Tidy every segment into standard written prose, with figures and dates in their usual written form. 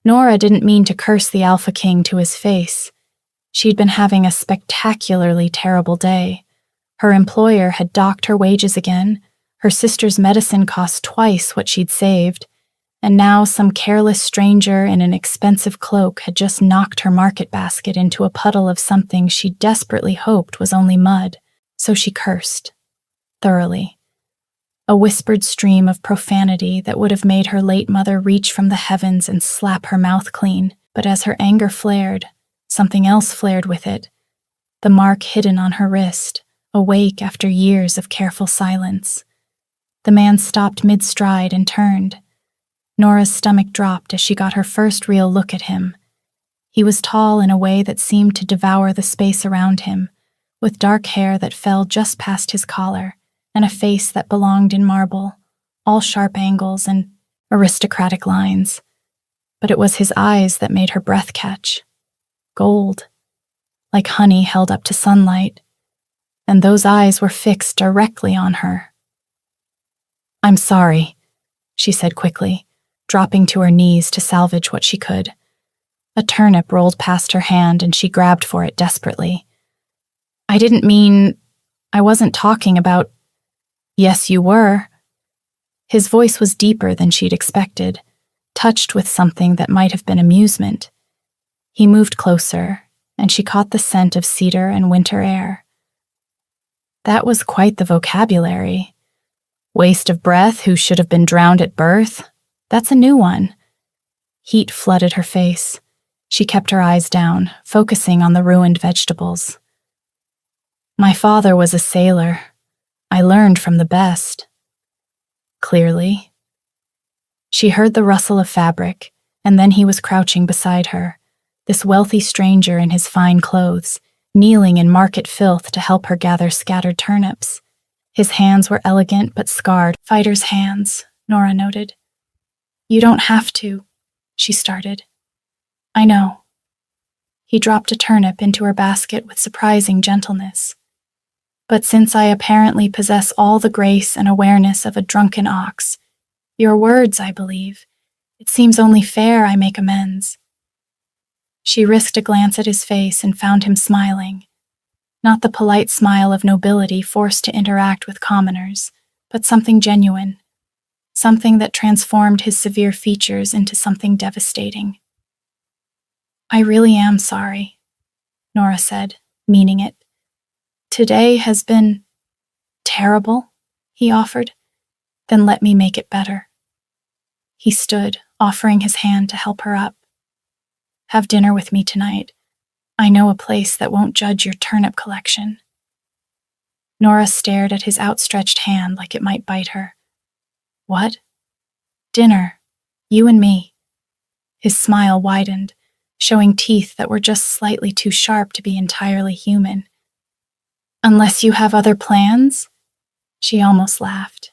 Nora didn't mean to curse the Alpha King to his face. She'd been having a spectacularly terrible day. Her employer had docked her wages again, her sister's medicine cost twice what she'd saved, and now some careless stranger in an expensive cloak had just knocked her market basket into a puddle of something she desperately hoped was only mud, so she cursed. Thoroughly. A whispered stream of profanity that would have made her late mother reach from the heavens and slap her mouth clean, but as her anger flared, something else flared with it. The mark hidden on her wrist, awake after years of careful silence. The man stopped mid-stride and turned. Nora's stomach dropped as she got her first real look at him. He was tall in a way that seemed to devour the space around him, with dark hair that fell just past his collar, and a face that belonged in marble, all sharp angles and aristocratic lines. But it was his eyes that made her breath catch. Gold, like honey held up to sunlight, and those eyes were fixed directly on her. "I'm sorry," she said quickly, dropping to her knees to salvage what she could. A turnip rolled past her hand and she grabbed for it desperately. I wasn't talking about—" "Yes, you were." His voice was deeper than she'd expected, touched with something that might have been amusement. He moved closer, and she caught the scent of cedar and winter air. That was quite the vocabulary. Waste of breath who should have been drowned at birth? That's a new one. Heat flooded her face. She kept her eyes down, focusing on the ruined vegetables. "My father was a sailor. I learned from the best." Clearly. She heard the rustle of fabric, and then he was crouching beside her, this wealthy stranger in his fine clothes, kneeling in market filth to help her gather scattered turnips. His hands were elegant but scarred, fighter's hands, Nora noted. "You don't have to," she started. "I know." He dropped a turnip into her basket with surprising gentleness. "But since I apparently possess all the grace and awareness of a drunken ox, your words, I believe, it seems only fair I make amends." She risked a glance at his face and found him smiling. Not the polite smile of nobility forced to interact with commoners, but something genuine, something that transformed his severe features into something devastating. "I really am sorry," Nora said, meaning it. "Today has been terrible," he offered. "Then let me make it better." He stood, offering his hand to help her up. "Have dinner with me tonight. I know a place that won't judge your turnip collection." Nora stared at his outstretched hand like it might bite her. "What?" "Dinner. You and me." His smile widened, showing teeth that were just slightly too sharp to be entirely human. "Unless you have other plans?" She almost laughed.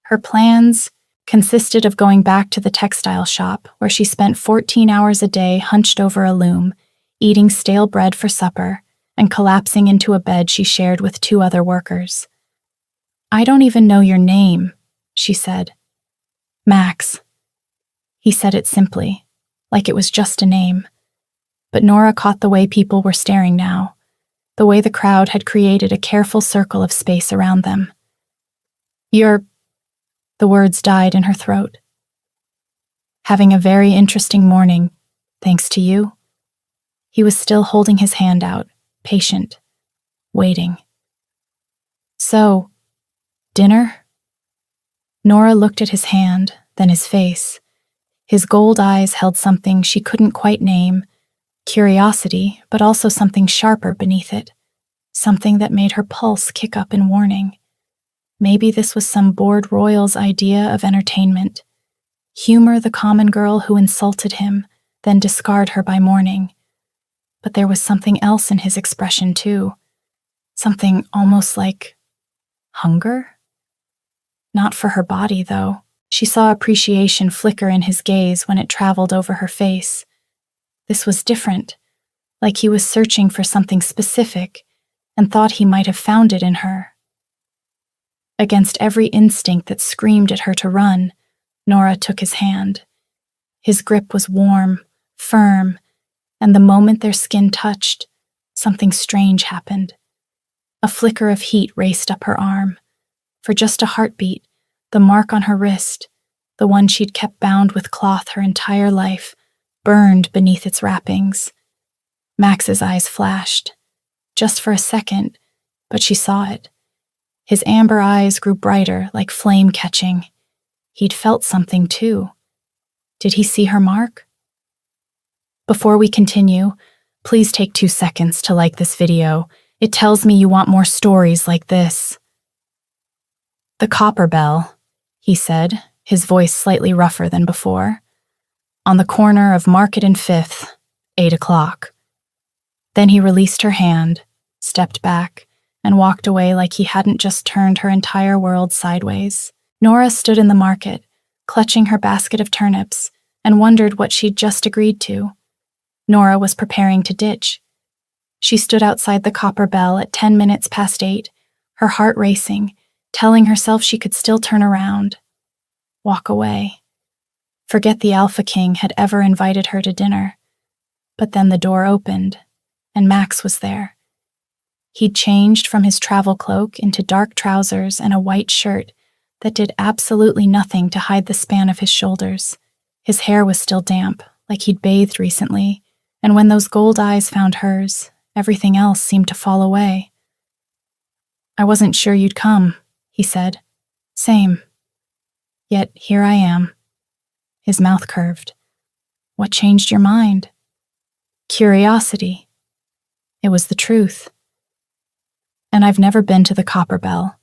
Her plans consisted of going back to the textile shop, where she spent 14 hours a day hunched over a loom, eating stale bread for supper, and collapsing into a bed she shared with 2 other workers. "I don't even know your name," she said. "Max." He said it simply, like it was just a name. But Nora caught the way people were staring now, the way the crowd had created a careful circle of space around them. "You're—" The words died in her throat. "Having a very interesting morning, thanks to you." He was still holding his hand out, patient, waiting. "So, dinner?" Nora looked at his hand, then his face. His gold eyes held something she couldn't quite name, curiosity, but also something sharper beneath it, something that made her pulse kick up in warning. Maybe this was some bored royal's idea of entertainment. Humor the common girl who insulted him, then discard her by morning. But there was something else in his expression too. Something almost like hunger? Not for her body, though. She saw appreciation flicker in his gaze when it traveled over her face. This was different, like he was searching for something specific and thought he might have found it in her. Against every instinct that screamed at her to run, Nora took his hand. His grip was warm, firm, and the moment their skin touched, something strange happened. A flicker of heat raced up her arm. For just a heartbeat, the mark on her wrist, the one she'd kept bound with cloth her entire life, burned beneath its wrappings. Max's eyes flashed. Just for a second, but she saw it. His amber eyes grew brighter, like flame catching. He'd felt something too. Did he see her mark? Before we continue, please take 2 seconds to like this video. It tells me you want more stories like this. "The Copper Bell," he said, his voice slightly rougher than before. "On the corner of Market and 5th, 8 o'clock. Then he released her hand, stepped back, and walked away like he hadn't just turned her entire world sideways. Nora stood in the market, clutching her basket of turnips, and wondered what she'd just agreed to. Nora was preparing to ditch. She stood outside the Copper Bell at 10 minutes past 8, her heart racing, telling herself she could still turn around. Walk away. Forget the Alpha King had ever invited her to dinner. But then the door opened, and Max was there. He'd changed from his travel cloak into dark trousers and a white shirt that did absolutely nothing to hide the span of his shoulders. His hair was still damp, like he'd bathed recently, and when those gold eyes found hers, everything else seemed to fall away. "I wasn't sure you'd come," he said. "Same. Yet here I am." His mouth curved. "What changed your mind?" "Curiosity." It was the truth. "And I've never been to the Copper Bell.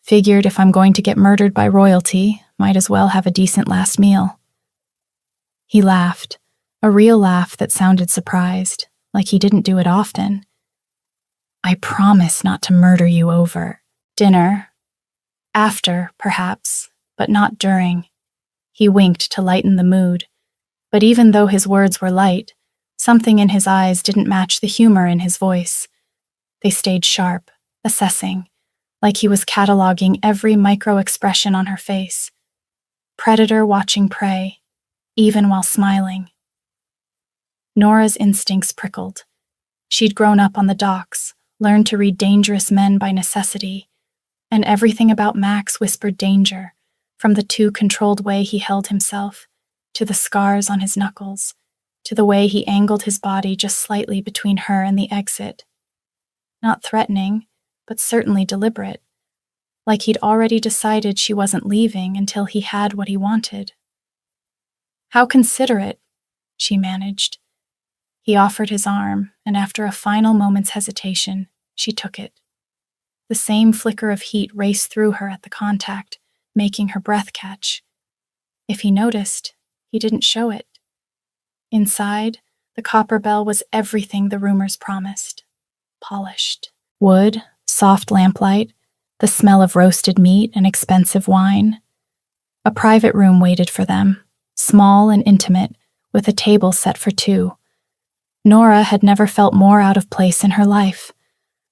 Figured if I'm going to get murdered by royalty, might as well have a decent last meal." He laughed, a real laugh that sounded surprised, like he didn't do it often. "I promise not to murder you over dinner. After, perhaps, but not during." He winked to lighten the mood, but even though his words were light, something in his eyes didn't match the humor in his voice. They stayed sharp, assessing, like he was cataloging every micro-expression on her face. Predator watching prey, even while smiling. Nora's instincts prickled. She'd grown up on the docks, learned to read dangerous men by necessity, and everything about Max whispered danger, from the too controlled way he held himself, to the scars on his knuckles, to the way he angled his body just slightly between her and the exit. Not threatening, but certainly deliberate, like he'd already decided she wasn't leaving until he had what he wanted. "How considerate," she managed. He offered his arm, and after a final moment's hesitation, she took it. The same flicker of heat raced through her at the contact, making her breath catch. If he noticed, he didn't show it. Inside, the Copper Bell was everything the rumors promised. Polished. Wood, soft lamplight, the smell of roasted meat and expensive wine. A private room waited for them, small and intimate, with a table set for 2. Nora had never felt more out of place in her life.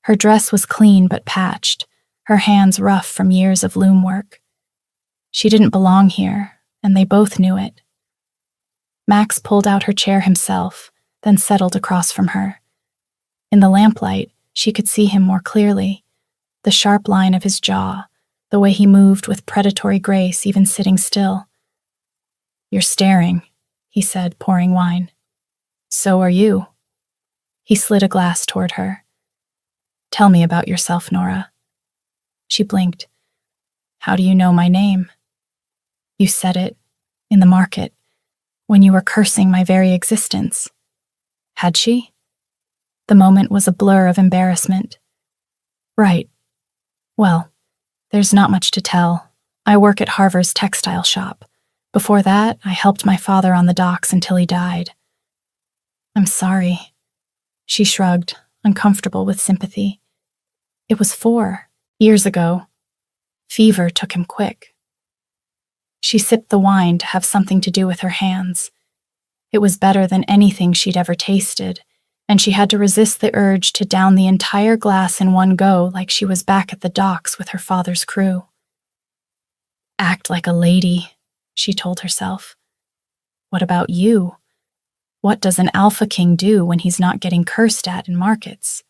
Her dress was clean but patched, her hands rough from years of loom work. She didn't belong here, and they both knew it. Max pulled out her chair himself, then settled across from her. In the lamplight, she could see him more clearly, the sharp line of his jaw, the way he moved with predatory grace even sitting still. "You're staring," he said, pouring wine. "So are you." He slid a glass toward her. "Tell me about yourself, Nora." She blinked. "How do you know my name?" "You said it, in the market, when you were cursing my very existence." Had she? The moment was a blur of embarrassment. "Right. Well, there's not much to tell. I work at Harvard's textile shop. Before that, I helped my father on the docks until he died." "I'm sorry." She shrugged, uncomfortable with sympathy. "It was 4 years ago. Fever took him quick." She sipped the wine to have something to do with her hands. It was better than anything she'd ever tasted, and she had to resist the urge to down the entire glass in one go like she was back at the docks with her father's crew. "Act like a lady," she told herself. What about you? What does an alpha king do when he's not getting cursed at in markets?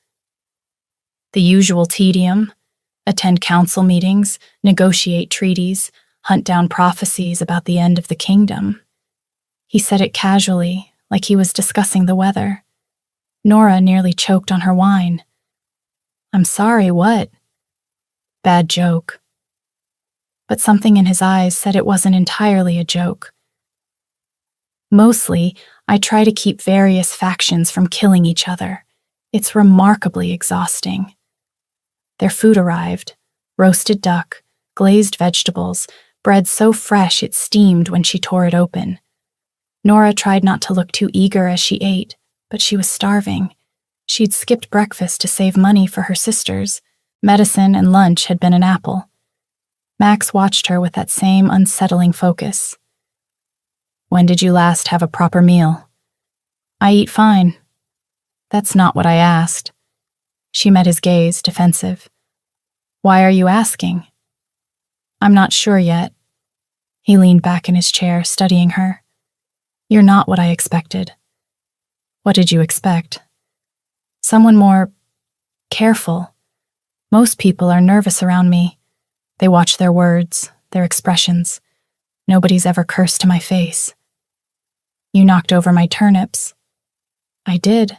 The usual tedium: attend council meetings, negotiate treaties, hunt down prophecies about the end of the kingdom. He said it casually, like he was discussing the weather. Nora nearly choked on her wine. I'm sorry, what? Bad joke. But something in his eyes said it wasn't entirely a joke. Mostly, I try to keep various factions from killing each other. It's remarkably exhausting. Their food arrived: roasted duck, glazed vegetables, bread so fresh it steamed when she tore it open. Nora tried not to look too eager as she ate, but she was starving. She'd skipped breakfast to save money for her sisters. Medicine and lunch had been an apple. Max watched her with that same unsettling focus. When did you last have a proper meal? I eat fine. That's not what I asked. She met his gaze, defensive. Why are you asking? I'm not sure yet. He leaned back in his chair, studying her. You're not what I expected. What did you expect? Someone more careful. Most people are nervous around me. They watch their words, their expressions. Nobody's ever cursed to my face. You knocked over my turnips. I did.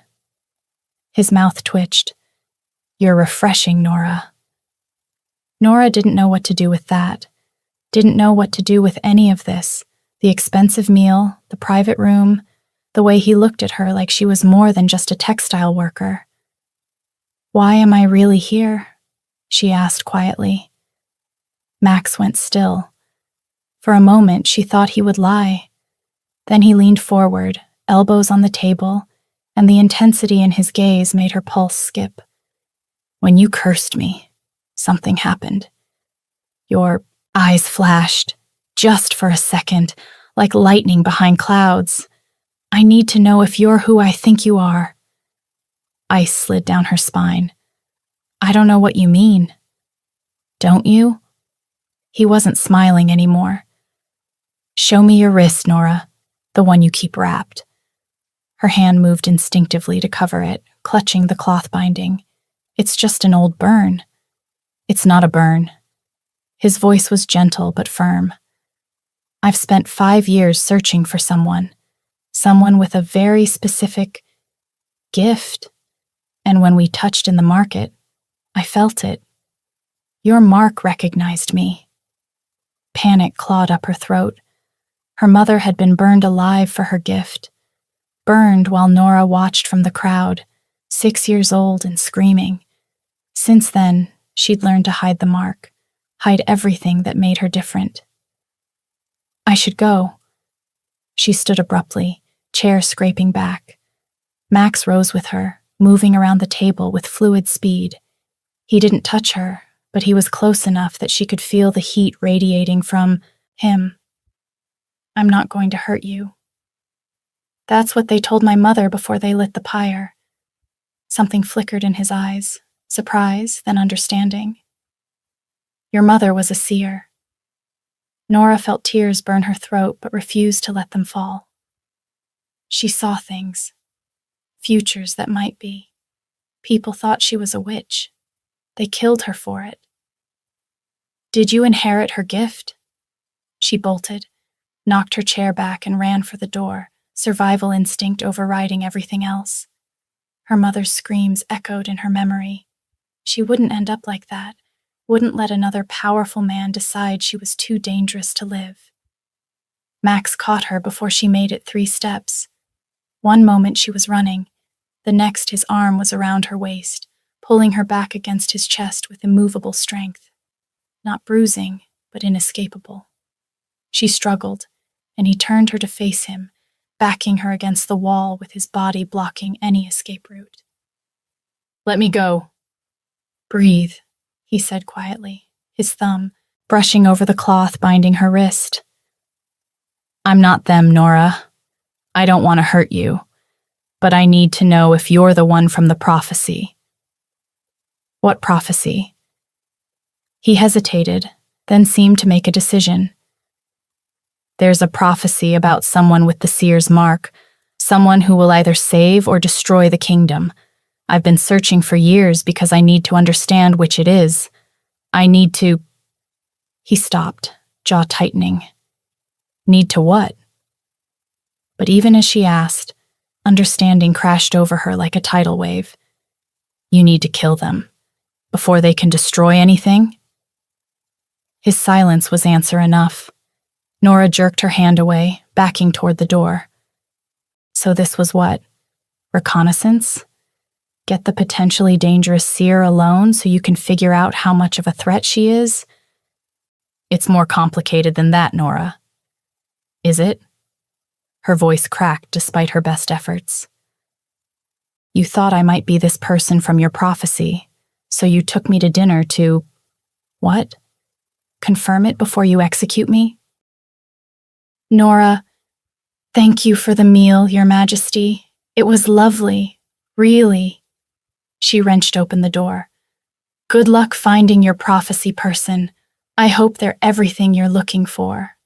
His mouth twitched. You're refreshing, Nora. Nora didn't know what to do with that. Didn't know what to do with any of this. The expensive meal, the private room, the way he looked at her like she was more than just a textile worker. Why am I really here? She asked quietly. Max went still. For a moment, she thought he would lie. Then he leaned forward, elbows on the table, and the intensity in his gaze made her pulse skip. When you cursed me, something happened. Your eyes flashed, just for a second, like lightning behind clouds. I need to know if you're who I think you are. Ice slid down her spine. I don't know what you mean. Don't you? He wasn't smiling anymore. Show me your wrist, Nora, the one you keep wrapped. Her hand moved instinctively to cover it, clutching the cloth binding. It's just an old burn. It's not a burn. His voice was gentle but firm. I've spent 5 years searching for someone with a very specific gift. And when we touched in the market, I felt it. Your mark recognized me. Panic clawed up her throat. Her mother had been burned alive for her gift. Burned while Nora watched from the crowd, 6 years old and screaming. Since then, she'd learned to hide the mark, hide everything that made her different. I should go. She stood abruptly, chair scraping back. Max rose with her, moving around the table with fluid speed. He didn't touch her, but he was close enough that she could feel the heat radiating from him. I'm not going to hurt you. That's what they told my mother before they lit the pyre. Something flickered in his eyes, surprise, then understanding. Your mother was a seer. Nora felt tears burn her throat but refused to let them fall. She saw things, futures that might be. People thought she was a witch. They killed her for it. Did you inherit her gift? She bolted, knocked her chair back and ran for the door, survival instinct overriding everything else. Her mother's screams echoed in her memory. She wouldn't end up like that, wouldn't let another powerful man decide she was too dangerous to live. Max caught her before she made it 3 steps. One moment she was running, the next his arm was around her waist, pulling her back against his chest with immovable strength. Not bruising, but inescapable. She struggled, and he turned her to face him, backing her against the wall with his body blocking any escape route. Let me go. Breathe, he said quietly, his thumb brushing over the cloth binding her wrist. I'm not them, Nora. I don't want to hurt you, but I need to know if you're the one from the prophecy. What prophecy? He hesitated, then seemed to make a decision. There's a prophecy about someone with the seer's mark, someone who will either save or destroy the kingdom. I've been searching for years because I need to understand which it is. I need to—" He stopped, jaw tightening. Need to what? But even as she asked, understanding crashed over her like a tidal wave. You need to kill them, before they can destroy anything? His silence was answer enough. Nora jerked her hand away, backing toward the door. So this was what? Reconnaissance? Get the potentially dangerous seer alone so you can figure out how much of a threat she is? It's more complicated than that, Nora. Is it? Her voice cracked despite her best efforts. You thought I might be this person from your prophecy, so you took me to dinner to— what? Confirm it before you execute me? Nora, thank you for the meal, Your Majesty. It was lovely, really. She wrenched open the door. Good luck finding your prophecy person. I hope they're everything you're looking for.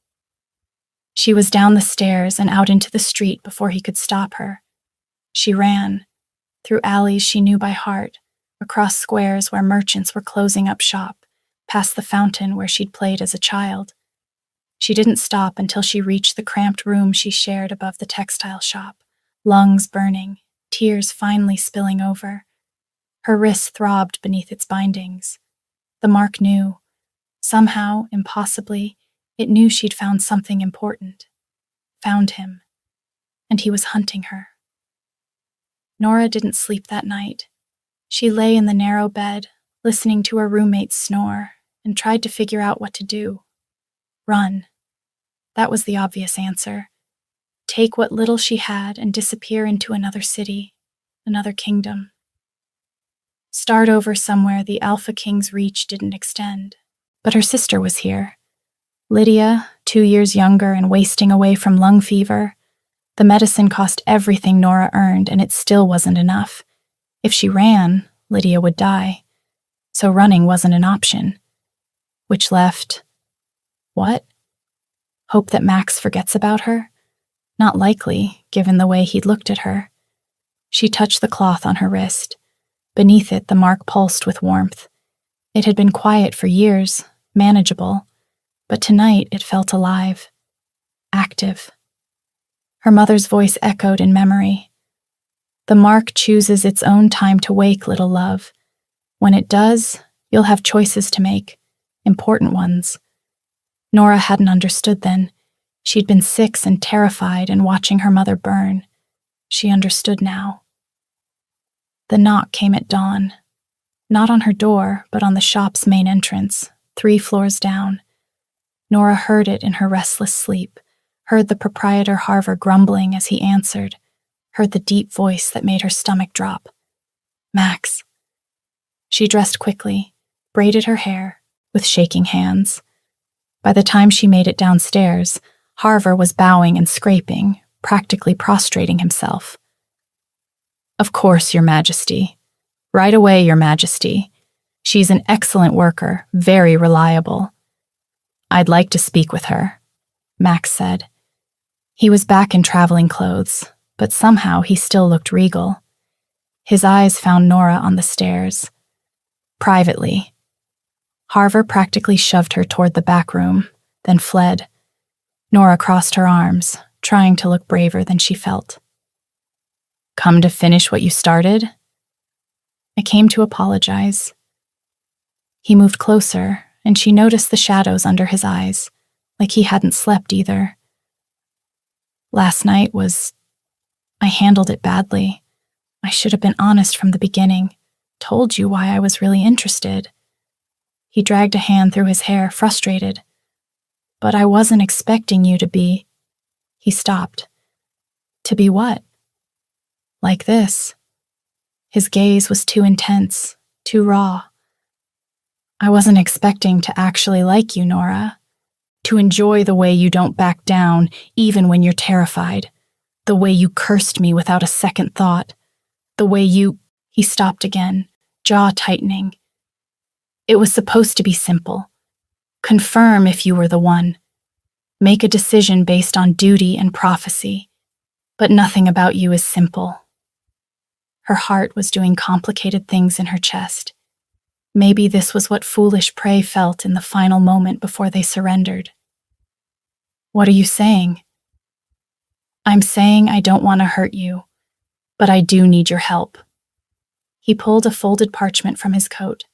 She was down the stairs and out into the street before he could stop her. She ran, through alleys she knew by heart, across squares where merchants were closing up shop, past the fountain where she'd played as a child. She didn't stop until she reached the cramped room she shared above the textile shop, lungs burning, tears finally spilling over. Her wrist throbbed beneath its bindings. The mark knew. Somehow, impossibly, it knew she'd found something important. Found him. And he was hunting her. Nora didn't sleep that night. She lay in the narrow bed, listening to her roommates snore, and tried to figure out what to do. Run. That was the obvious answer. Take what little she had and disappear into another city, another kingdom. Start over somewhere the Alpha King's reach didn't extend. But her sister was here. Lydia, 2 years younger and wasting away from lung fever. The medicine cost everything Nora earned, and it still wasn't enough. If she ran, Lydia would die. So running wasn't an option. Which left— what? Hope that Max forgets about her? Not likely, given the way he'd looked at her. She touched the cloth on her wrist. Beneath it, the mark pulsed with warmth. It had been quiet for years, manageable, but tonight it felt alive, active. Her mother's voice echoed in memory. The mark chooses its own time to wake, little love. When it does, you'll have choices to make, important ones. Nora hadn't understood then. She'd been 6 and terrified and watching her mother burn. She understood now. The knock came at dawn. Not on her door, but on the shop's main entrance, 3 floors down. Nora heard it in her restless sleep, heard the proprietor Harver grumbling as he answered, heard the deep voice that made her stomach drop. Max. She dressed quickly, braided her hair, with shaking hands. By the time she made it downstairs, Harver was bowing and scraping, practically prostrating himself. Of course, Your Majesty. Right away, Your Majesty. She's an excellent worker, very reliable. I'd like to speak with her, Max said. He was back in traveling clothes, but somehow he still looked regal. His eyes found Nora on the stairs. Privately. Harver practically shoved her toward the back room, then fled. Nora crossed her arms, trying to look braver than she felt. Come to finish what you started? I came to apologize. He moved closer, and she noticed the shadows under his eyes, like he hadn't slept either. Last night I handled it badly. I should have been honest from the beginning, told you why I was really interested. He dragged a hand through his hair, frustrated. But I wasn't expecting you to be— He stopped. To be what? Like this. His gaze was too intense, too raw. I wasn't expecting to actually like you, Nora. To enjoy the way you don't back down, even when you're terrified. The way you cursed me without a second thought. The way you— He stopped again, jaw tightening. It was supposed to be simple. Confirm if you were the one. Make a decision based on duty and prophecy. But nothing about you is simple. Her heart was doing complicated things in her chest. Maybe this was what foolish prey felt in the final moment before they surrendered. What are you saying? I'm saying I don't want to hurt you, but I do need your help. He pulled a folded parchment from his coat.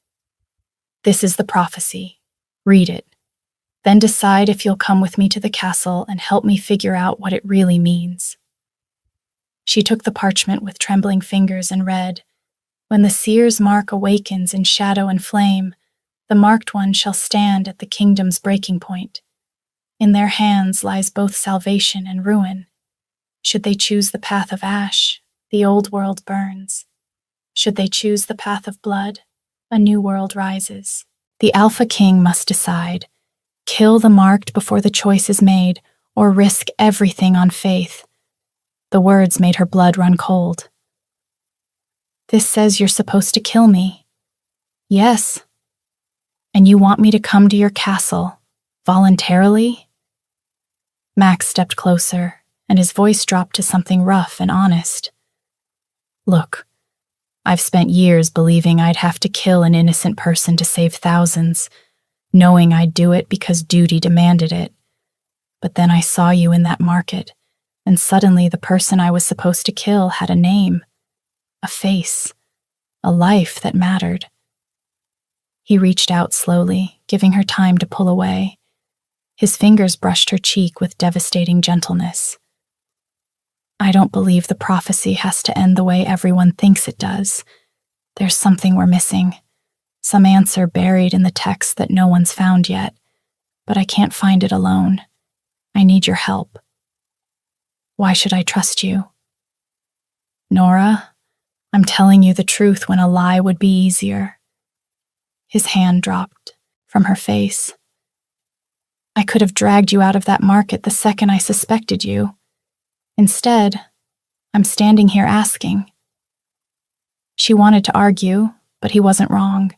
This is the prophecy. Read it. Then decide if you'll come with me to the castle and help me figure out what it really means. She took the parchment with trembling fingers and read, "When the seer's mark awakens in shadow and flame, the marked one shall stand at the kingdom's breaking point. In their hands lies both salvation and ruin. Should they choose the path of ash, the old world burns. Should they choose the path of blood, a new world rises. The Alpha King must decide. Kill the marked before the choice is made, or risk everything on faith." The words made her blood run cold. "This says you're supposed to kill me." "Yes." "And you want me to come to your castle, voluntarily?" Max stepped closer, and his voice dropped to something rough and honest. "Look, I've spent years believing I'd have to kill an innocent person to save thousands, knowing I'd do it because duty demanded it. But then I saw you in that market, and suddenly the person I was supposed to kill had a name, a face, a life that mattered." He reached out slowly, giving her time to pull away. His fingers brushed her cheek with devastating gentleness. "I don't believe the prophecy has to end the way everyone thinks it does. There's something we're missing, some answer buried in the text that no one's found yet, but I can't find it alone. I need your help." "Why should I trust you?" "Nora, I'm telling you the truth when a lie would be easier." His hand dropped from her face. "I could have dragged you out of that market the second I suspected you. Instead, I'm standing here asking." She wanted to argue, but he wasn't wrong.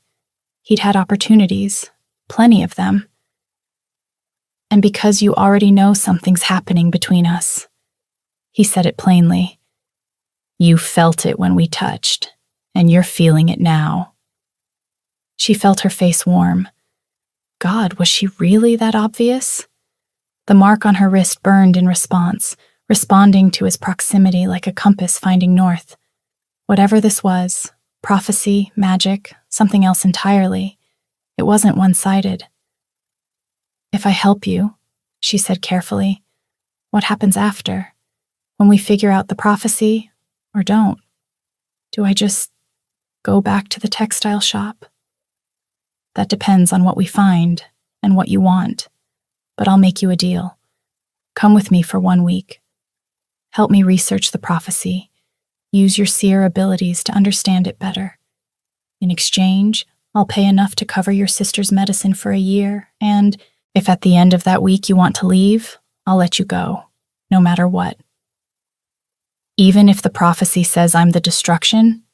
He'd had opportunities, plenty of them. "And because you already know something's happening between us." He said it plainly. "You felt it when we touched, and you're feeling it now." She felt her face warm. God, was she really that obvious? The mark on her wrist burned in response, responding to his proximity like a compass finding north. Whatever this was, prophecy, magic, something else entirely, it wasn't one-sided. "If I help you," she said carefully, "what happens after? When we figure out the prophecy, or don't? Do I just go back to the textile shop?" "That depends on what we find and what you want, but I'll make you a deal. Come with me for 1 week. Help me research the prophecy. Use your seer abilities to understand it better. In exchange, I'll pay enough to cover your sister's medicine for a year, and if at the end of that week you want to leave, I'll let you go, no matter what." "Even if the prophecy says I'm the destruction?"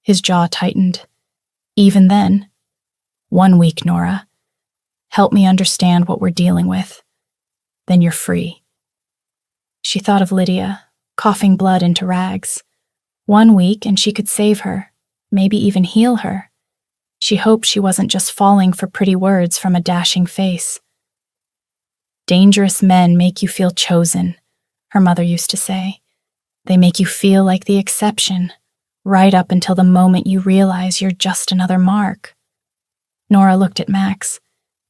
His jaw tightened. "Even then? 1 week, Nora. Help me understand what we're dealing with. Then you're free." She thought of Lydia, coughing blood into rags. 1 week and she could save her, maybe even heal her. She hoped she wasn't just falling for pretty words from a dashing face. "Dangerous men make you feel chosen," her mother used to say. "They make you feel like the exception, right up until the moment you realize you're just another mark." Nora looked at Max,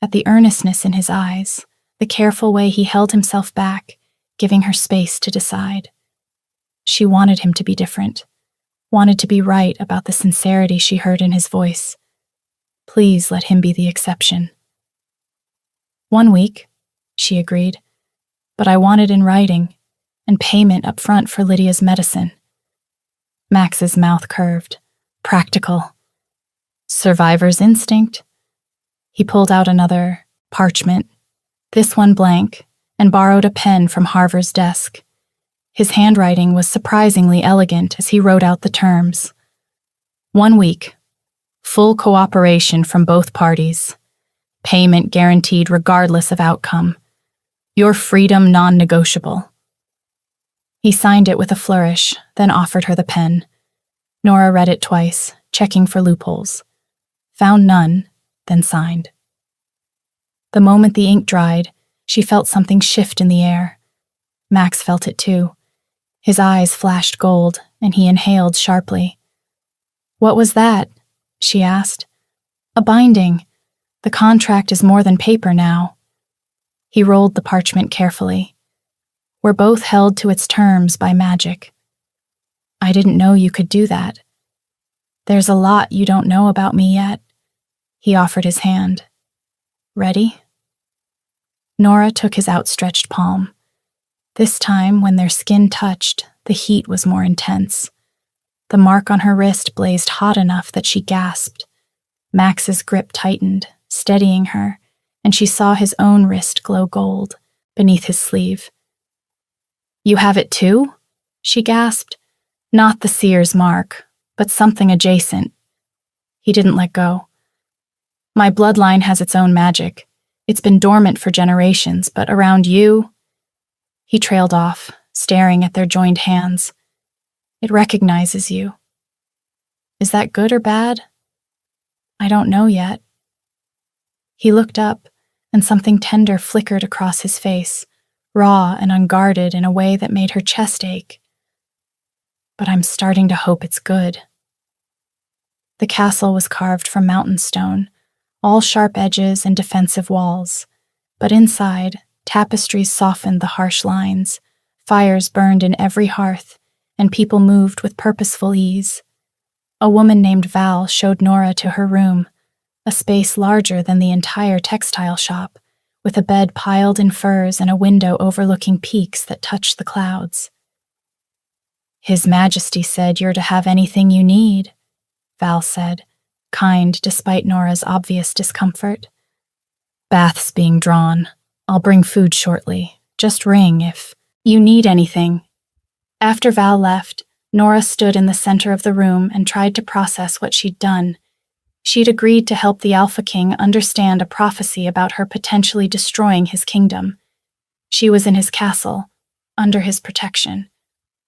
at the earnestness in his eyes, the careful way he held himself back, giving her space to decide. She wanted him to be different, wanted to be right about the sincerity she heard in his voice. Please let him be the exception. 1 week, she agreed, but I want it in writing, and payment up front for Lydia's medicine. Max's mouth curved. Practical. Survivor's instinct. He pulled out another parchment, this one blank, and borrowed a pen from Harver's desk. His handwriting was surprisingly elegant as he wrote out the terms. 1 week. Full cooperation from both parties. Payment guaranteed regardless of outcome. Your freedom non-negotiable." He signed it with a flourish, then offered her the pen. Nora read it twice, checking for loopholes. Found none, then signed. The moment the ink dried, she felt something shift in the air. Max felt it too. His eyes flashed gold, and he inhaled sharply. "What was that?" she asked. "A binding. The contract is more than paper now." He rolled the parchment carefully. "We're both held to its terms by magic." "I didn't know you could do that." "There's a lot you don't know about me yet." He offered his hand. "Ready?" Nora took his outstretched palm. This time, when their skin touched, the heat was more intense. The mark on her wrist blazed hot enough that she gasped. Max's grip tightened, steadying her, and she saw his own wrist glow gold beneath his sleeve. "You have it too?" she gasped. "Not the seer's mark, but something adjacent." He didn't let go. "My bloodline has its own magic. It's been dormant for generations, but around you—" He trailed off, staring at their joined hands. "It recognizes you." "Is that good or bad?" "I don't know yet." He looked up, and something tender flickered across his face, raw and unguarded in a way that made her chest ache. "But I'm starting to hope it's good." The castle was carved from mountain stone, all sharp edges and defensive walls, but inside, tapestries softened the harsh lines, fires burned in every hearth, and people moved with purposeful ease. A woman named Val showed Nora to her room, a space larger than the entire textile shop, with a bed piled in furs and a window overlooking peaks that touched the clouds. "His Majesty said you're to have anything you need," Val said, kind despite Nora's obvious discomfort. "Bath's being drawn. I'll bring food shortly. Just ring if you need anything." After Val left, Nora stood in the center of the room and tried to process what she'd done. She'd agreed to help the Alpha King understand a prophecy about her potentially destroying his kingdom. She was in his castle, under his protection,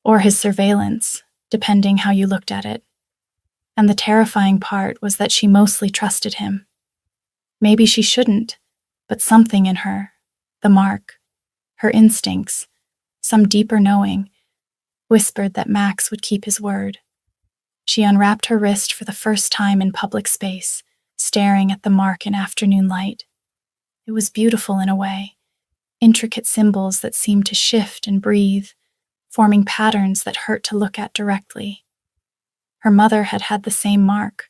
or his surveillance, depending how you looked at it. And the terrifying part was that she mostly trusted him. Maybe she shouldn't, but something in her, the mark, her instincts, some deeper knowing, whispered that Max would keep his word. She unwrapped her wrist for the first time in public space, staring at the mark in afternoon light. It was beautiful in a way, intricate symbols that seemed to shift and breathe, forming patterns that hurt to look at directly. Her mother had had the same mark,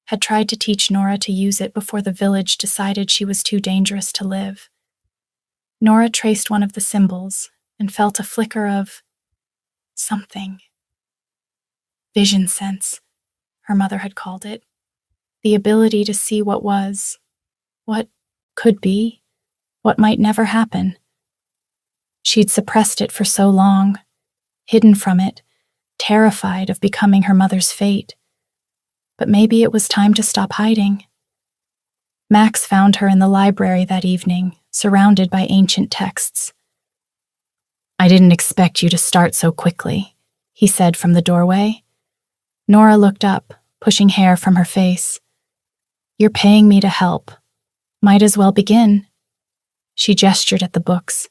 had tried to teach Nora to use it before the village decided she was too dangerous to live. Nora traced one of the symbols and felt a flicker of something. Vision sense, her mother had called it. The ability to see what was, what could be, what might never happen. She'd suppressed it for so long, hidden from it, terrified of becoming her mother's fate. But maybe it was time to stop hiding. Max found her in the library that evening, surrounded by ancient texts. "I didn't expect you to start so quickly," he said from the doorway. Nora looked up, pushing hair from her face. "You're paying me to help. Might as well begin." She gestured at the books.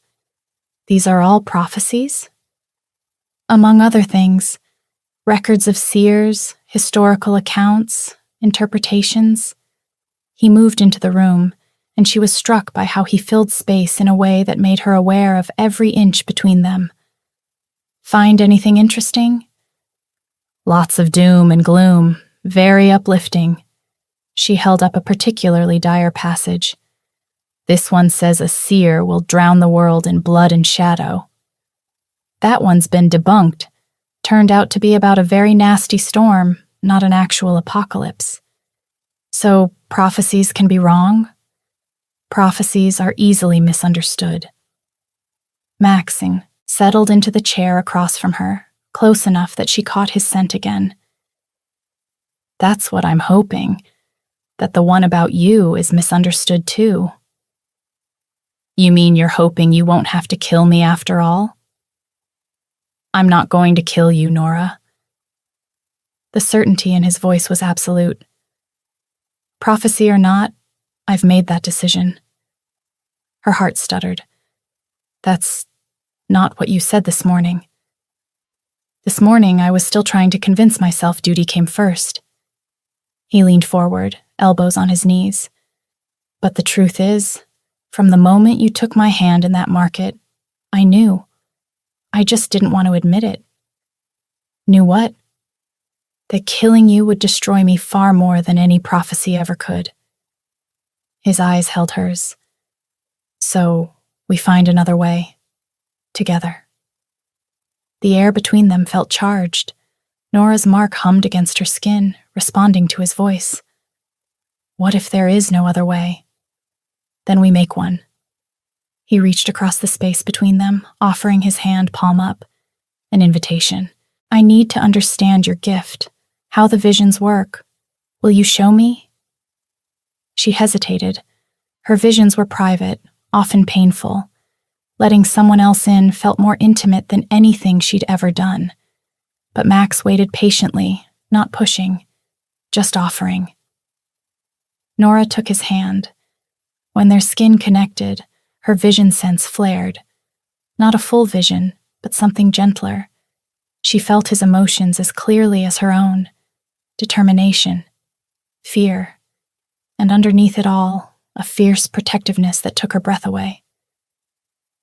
"These are all prophecies?" "Among other things, records of seers, historical accounts, interpretations." He moved into the room, and she was struck by how he filled space in a way that made her aware of every inch between them. "Find anything interesting?" "Lots of doom and gloom, very uplifting." She held up a particularly dire passage. "This one says a seer will drown the world in blood and shadow." "That one's been debunked. Turned out to be about a very nasty storm, not an actual apocalypse." "So prophecies can be wrong?" "Prophecies are easily misunderstood." Maxine settled into the chair across from her, close enough that she caught his scent again. "That's what I'm hoping, that the one about you is misunderstood too." You mean you're hoping you won't have to kill me after all? I'm not going to kill you, Nora. The certainty in his voice was absolute. Prophecy or not, I've made that decision. Her heart stuttered. That's not what you said this morning. This morning, I was still trying to convince myself duty came first. He leaned forward, elbows on his knees. But the truth is, from the moment you took my hand in that market, I knew. I just didn't want to admit it. Knew what? That killing you would destroy me far more than any prophecy ever could. His eyes held hers. So, we find another way. Together. The air between them felt charged. Nora's mark hummed against her skin, responding to his voice. What if there is no other way? Then we make one. He reached across the space between them, offering his hand palm up. An invitation. I need to understand your gift, how the visions work. Will you show me? She hesitated. Her visions were private, often painful. Letting someone else in felt more intimate than anything she'd ever done. But Max waited patiently, not pushing, just offering. Nora took his hand. When their skin connected, her vision sense flared. Not a full vision, but something gentler. She felt his emotions as clearly as her own. Determination, fear, and underneath it all, a fierce protectiveness that took her breath away.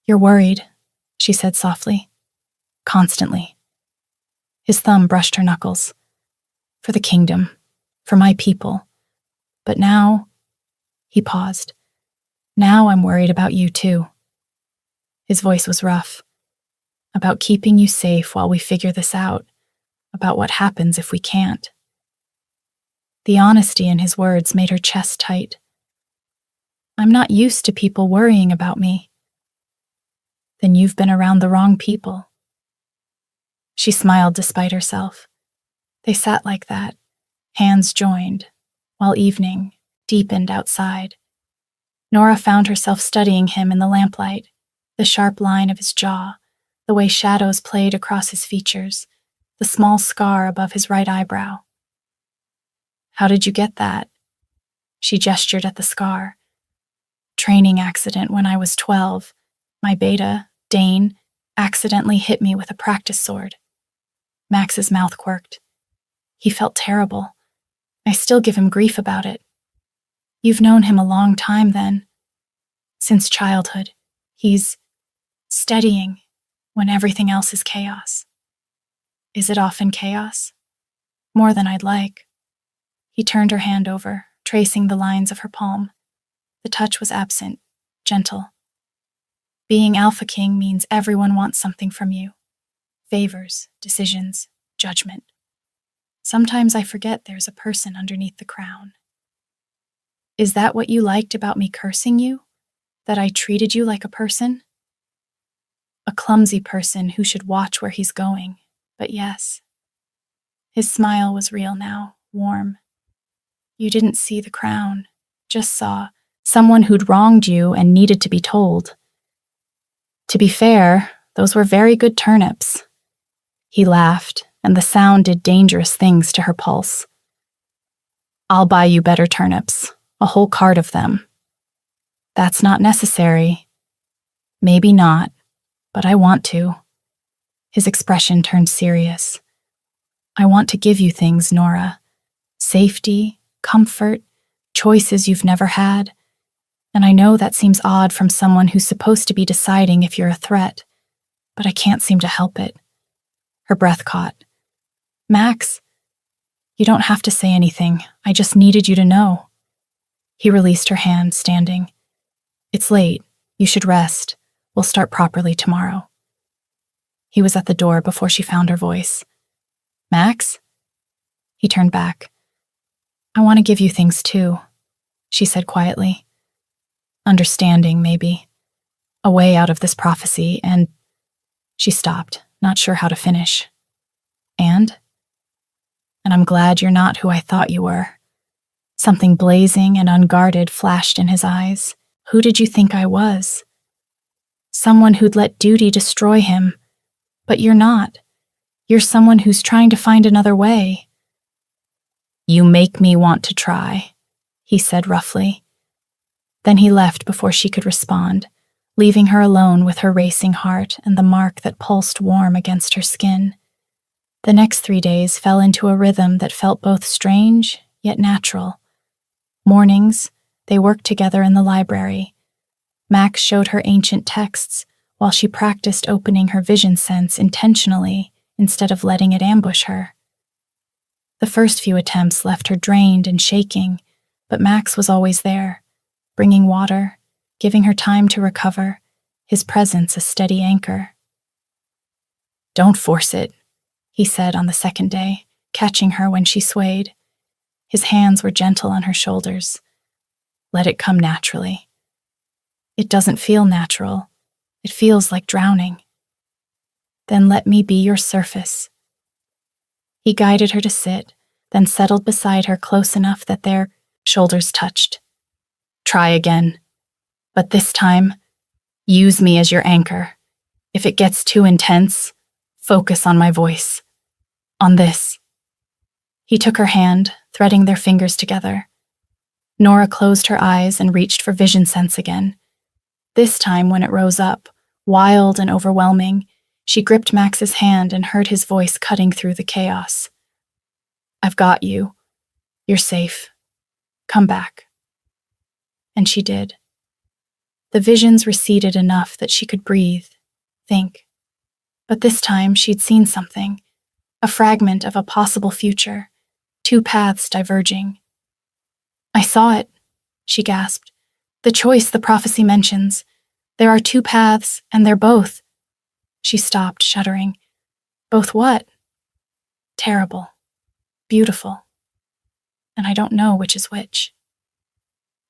You're worried, she said softly. Constantly. His thumb brushed her knuckles. For the kingdom, for my people. But now, he paused. Now I'm worried about you too. His voice was rough. About keeping you safe while we figure this out. About what happens if we can't. The honesty in his words made her chest tight. I'm not used to people worrying about me. Then you've been around the wrong people. She smiled despite herself. They sat like that, hands joined, while evening deepened outside. Nora found herself studying him in the lamplight, the sharp line of his jaw, the way shadows played across his features, the small scar above his right eyebrow. How did you get that? She gestured at the scar. Training accident when I was 12. My beta, Dane, accidentally hit me with a practice sword. Max's mouth quirked. He felt terrible. I still give him grief about it. You've known him a long time then. Since childhood. He's steadying when everything else is chaos. Is it often chaos? More than I'd like. He turned her hand over, tracing the lines of her palm. The touch was absent, gentle. Being Alpha King means everyone wants something from you. Favors, decisions, judgment. Sometimes I forget there's a person underneath the crown. Is that what you liked about me cursing you? That I treated you like a person? A clumsy person who should watch where he's going, but yes. His smile was real now, warm. You didn't see the crown, just saw someone who'd wronged you and needed to be told. To be fair, those were very good turnips. He laughed, and the sound did dangerous things to her pulse. I'll buy you better turnips, a whole cart of them. That's not necessary. Maybe not, but I want to. His expression turned serious. I want to give you things, Nora. Safety, comfort, choices you've never had. And I know that seems odd from someone who's supposed to be deciding if you're a threat, but I can't seem to help it. Her breath caught. Max, you don't have to say anything. I just needed you to know. He released her hand, standing. It's late. You should rest. We'll start properly tomorrow. He was at the door before she found her voice. Max? He turned back. I want to give you things too, she said quietly. Understanding, maybe. A way out of this prophecy, and she stopped, not sure how to finish. And I'm glad you're not who I thought you were. Something blazing and unguarded flashed in his eyes. Who did you think I was? someone who'd let duty destroy him. But you're not. You're someone who's trying to find another way. You make me want to try, he said roughly. Then he left before she could respond, leaving her alone with her racing heart and the mark that pulsed warm against her skin. The next 3 days fell into a rhythm that felt both strange yet natural. Mornings, they worked together in the library. Max showed her ancient texts while she practiced opening her vision sense intentionally instead of letting it ambush her. The first few attempts left her drained and shaking, but Max was always there, bringing water, giving her time to recover, his presence a steady anchor. Don't force it, he said on the second day, catching her when she swayed. His hands were gentle on her shoulders. Let it come naturally. It doesn't feel natural. It feels like drowning. Then let me be your surface. He guided her to sit, then settled beside her close enough that their shoulders touched. Try again. But this time, use me as your anchor. If it gets too intense, focus on my voice. On this. He took her hand, threading their fingers together. Nora closed her eyes and reached for vision sense again. This time, when it rose up, wild and overwhelming, she gripped Max's hand and heard his voice cutting through the chaos. I've got you. You're safe. Come back. And she did. The visions receded enough that she could breathe, think. But this time she'd seen something, a fragment of a possible future, 2 paths diverging. I saw it, she gasped. The choice the prophecy mentions. There are 2 paths, and they're both. She stopped, shuddering. Both what? Terrible. Beautiful. And I don't know which is which.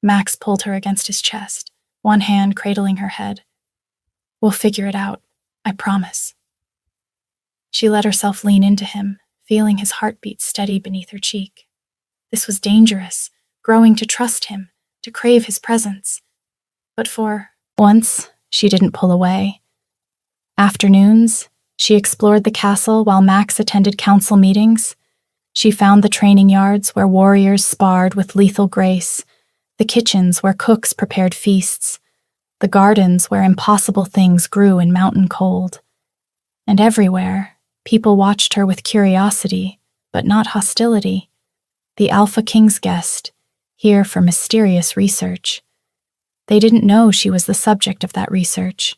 Max pulled her against his chest, one hand cradling her head. We'll figure it out, I promise. She let herself lean into him, feeling his heartbeat steady beneath her cheek. This was dangerous, growing to trust him, to crave his presence. But for once, she didn't pull away. Afternoons, she explored the castle while Max attended council meetings. She found the training yards where warriors sparred with lethal grace, the kitchens where cooks prepared feasts, the gardens where impossible things grew in mountain cold. And everywhere, people watched her with curiosity, but not hostility. The Alpha King's guest, here for mysterious research. They didn't know she was the subject of that research.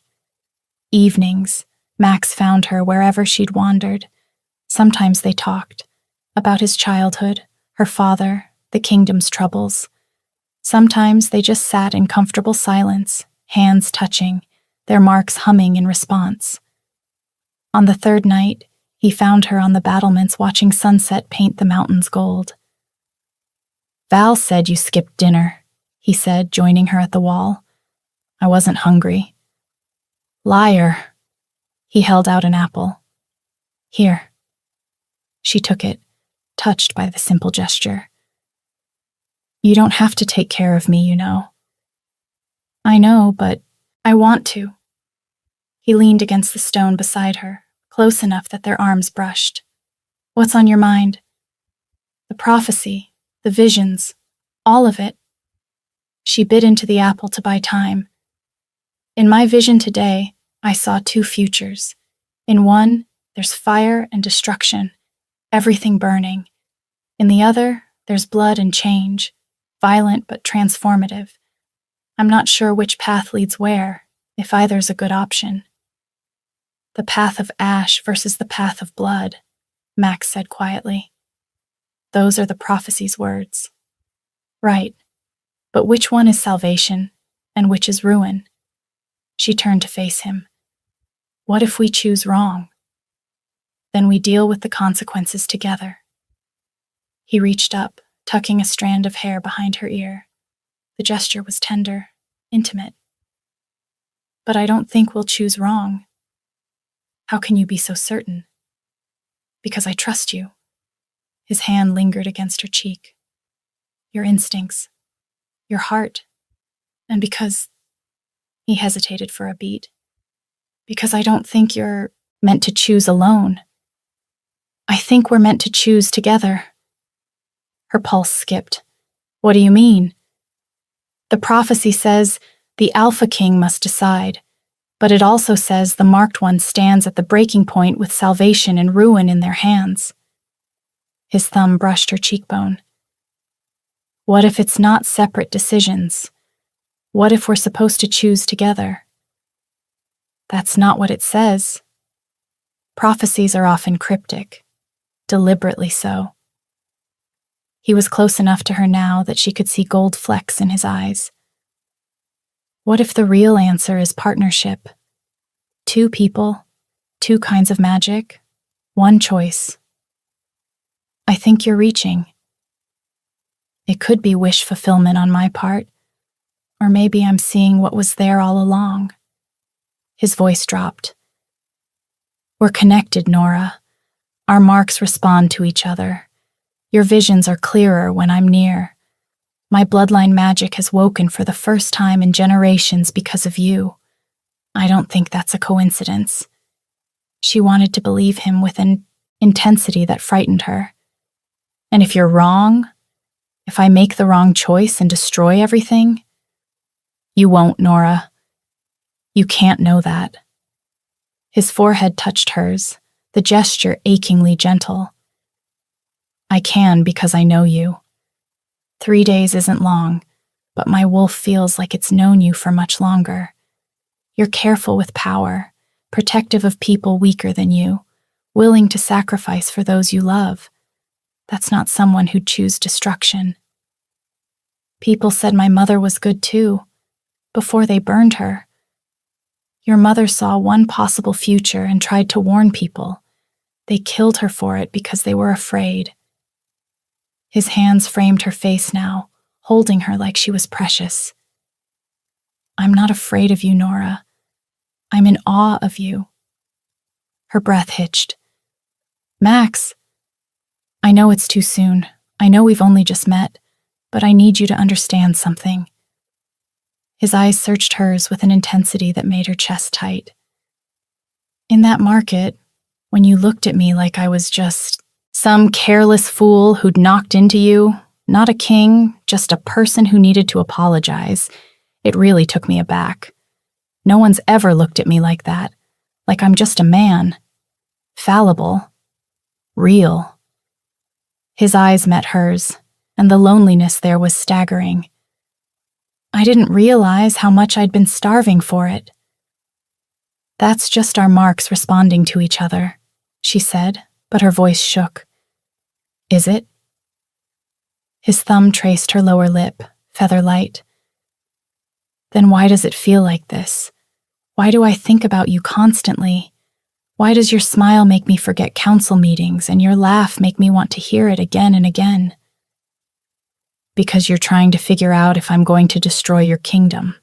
Evenings, Max found her wherever she'd wandered. Sometimes they talked about his childhood, her father, the kingdom's troubles. Sometimes they just sat in comfortable silence, hands touching, their marks humming in response. On the 3rd night, he found her on the battlements watching sunset paint the mountains gold. Val said you skipped dinner, he said, joining her at the wall. I wasn't hungry. Liar. He held out an apple. Here. She took it, touched by the simple gesture. You don't have to take care of me, you know. I know, but I want to. He leaned against the stone beside her, close enough that their arms brushed. What's on your mind? The prophecy, the visions, all of it. She bit into the apple to buy time. In my vision today, I saw 2 futures. In one, there's fire and destruction, everything burning. In the other, there's blood and change, violent but transformative. I'm not sure which path leads where, if either's a good option. The path of ash versus the path of blood, Max said quietly. Those are the prophecy's words. Right, but which one is salvation, and which is ruin? She turned to face him. What if we choose wrong? Then we deal with the consequences together. He reached up, tucking a strand of hair behind her ear. The gesture was tender, intimate. But I don't think we'll choose wrong. How can you be so certain? Because I trust you. His hand lingered against her cheek. Your instincts, your heart, and because... He hesitated for a beat. Because I don't think you're meant to choose alone. I think we're meant to choose together. Her pulse skipped. What do you mean? The prophecy says the Alpha King must decide, but it also says the marked one stands at the breaking point with salvation and ruin in their hands. His thumb brushed her cheekbone. What if it's not separate decisions? What if we're supposed to choose together? That's not what it says. Prophecies are often cryptic, deliberately so. He was close enough to her now that she could see gold flecks in his eyes. What if the real answer is partnership? 2 people, 2 kinds of magic, 1 choice. I think you're reaching. It could be wish fulfillment on my part, or maybe I'm seeing what was there all along. His voice dropped. We're connected, Nora. Our marks respond to each other. Your visions are clearer when I'm near. My bloodline magic has woken for the first time in generations because of you. I don't think that's a coincidence. She wanted to believe him with an intensity that frightened her. And if you're wrong, if I make the wrong choice and destroy everything, you won't, Nora. You can't know that. His forehead touched hers, the gesture achingly gentle. I can because I know you. 3 days isn't long, but my wolf feels like it's known you for much longer. You're careful with power, protective of people weaker than you, willing to sacrifice for those you love. That's not someone who'd choose destruction. People said my mother was good too, before they burned her. Your mother saw one possible future and tried to warn people. They killed her for it because they were afraid. His hands framed her face now, holding her like she was precious. I'm not afraid of you, Nora. I'm in awe of you. Her breath hitched. Max, I know it's too soon. I know we've only just met, but I need you to understand something. His eyes searched hers with an intensity that made her chest tight. In that market, when you looked at me like I was just some careless fool who'd knocked into you, not a king, just a person who needed to apologize, it really took me aback. No one's ever looked at me like that, like I'm just a man. Fallible. Real. His eyes met hers, and the loneliness there was staggering. I didn't realize how much I'd been starving for it. That's just our marks responding to each other, she said, but her voice shook. Is it? His thumb traced her lower lip, feather light. Then why does it feel like this? Why do I think about you constantly? Why does your smile make me forget council meetings and your laugh make me want to hear it again and again? Because you're trying to figure out if I'm going to destroy your kingdom.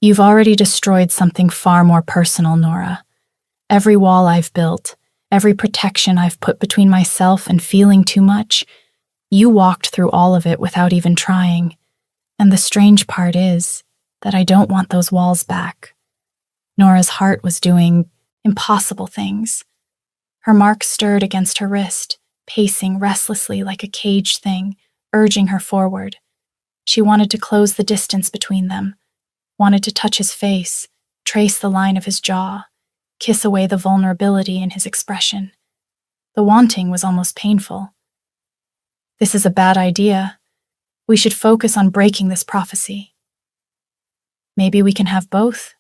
You've already destroyed something far more personal, Nora. Every wall I've built, every protection I've put between myself and feeling too much, you walked through all of it without even trying. And the strange part is that I don't want those walls back. Nora's heart was doing impossible things. Her mark stirred against her wrist, pacing restlessly like a caged thing, urging her forward. She wanted to close the distance between them, wanted to touch his face, trace the line of his jaw, kiss away the vulnerability in his expression. The wanting was almost painful. This is a bad idea. We should focus on breaking this prophecy. Maybe we can have both.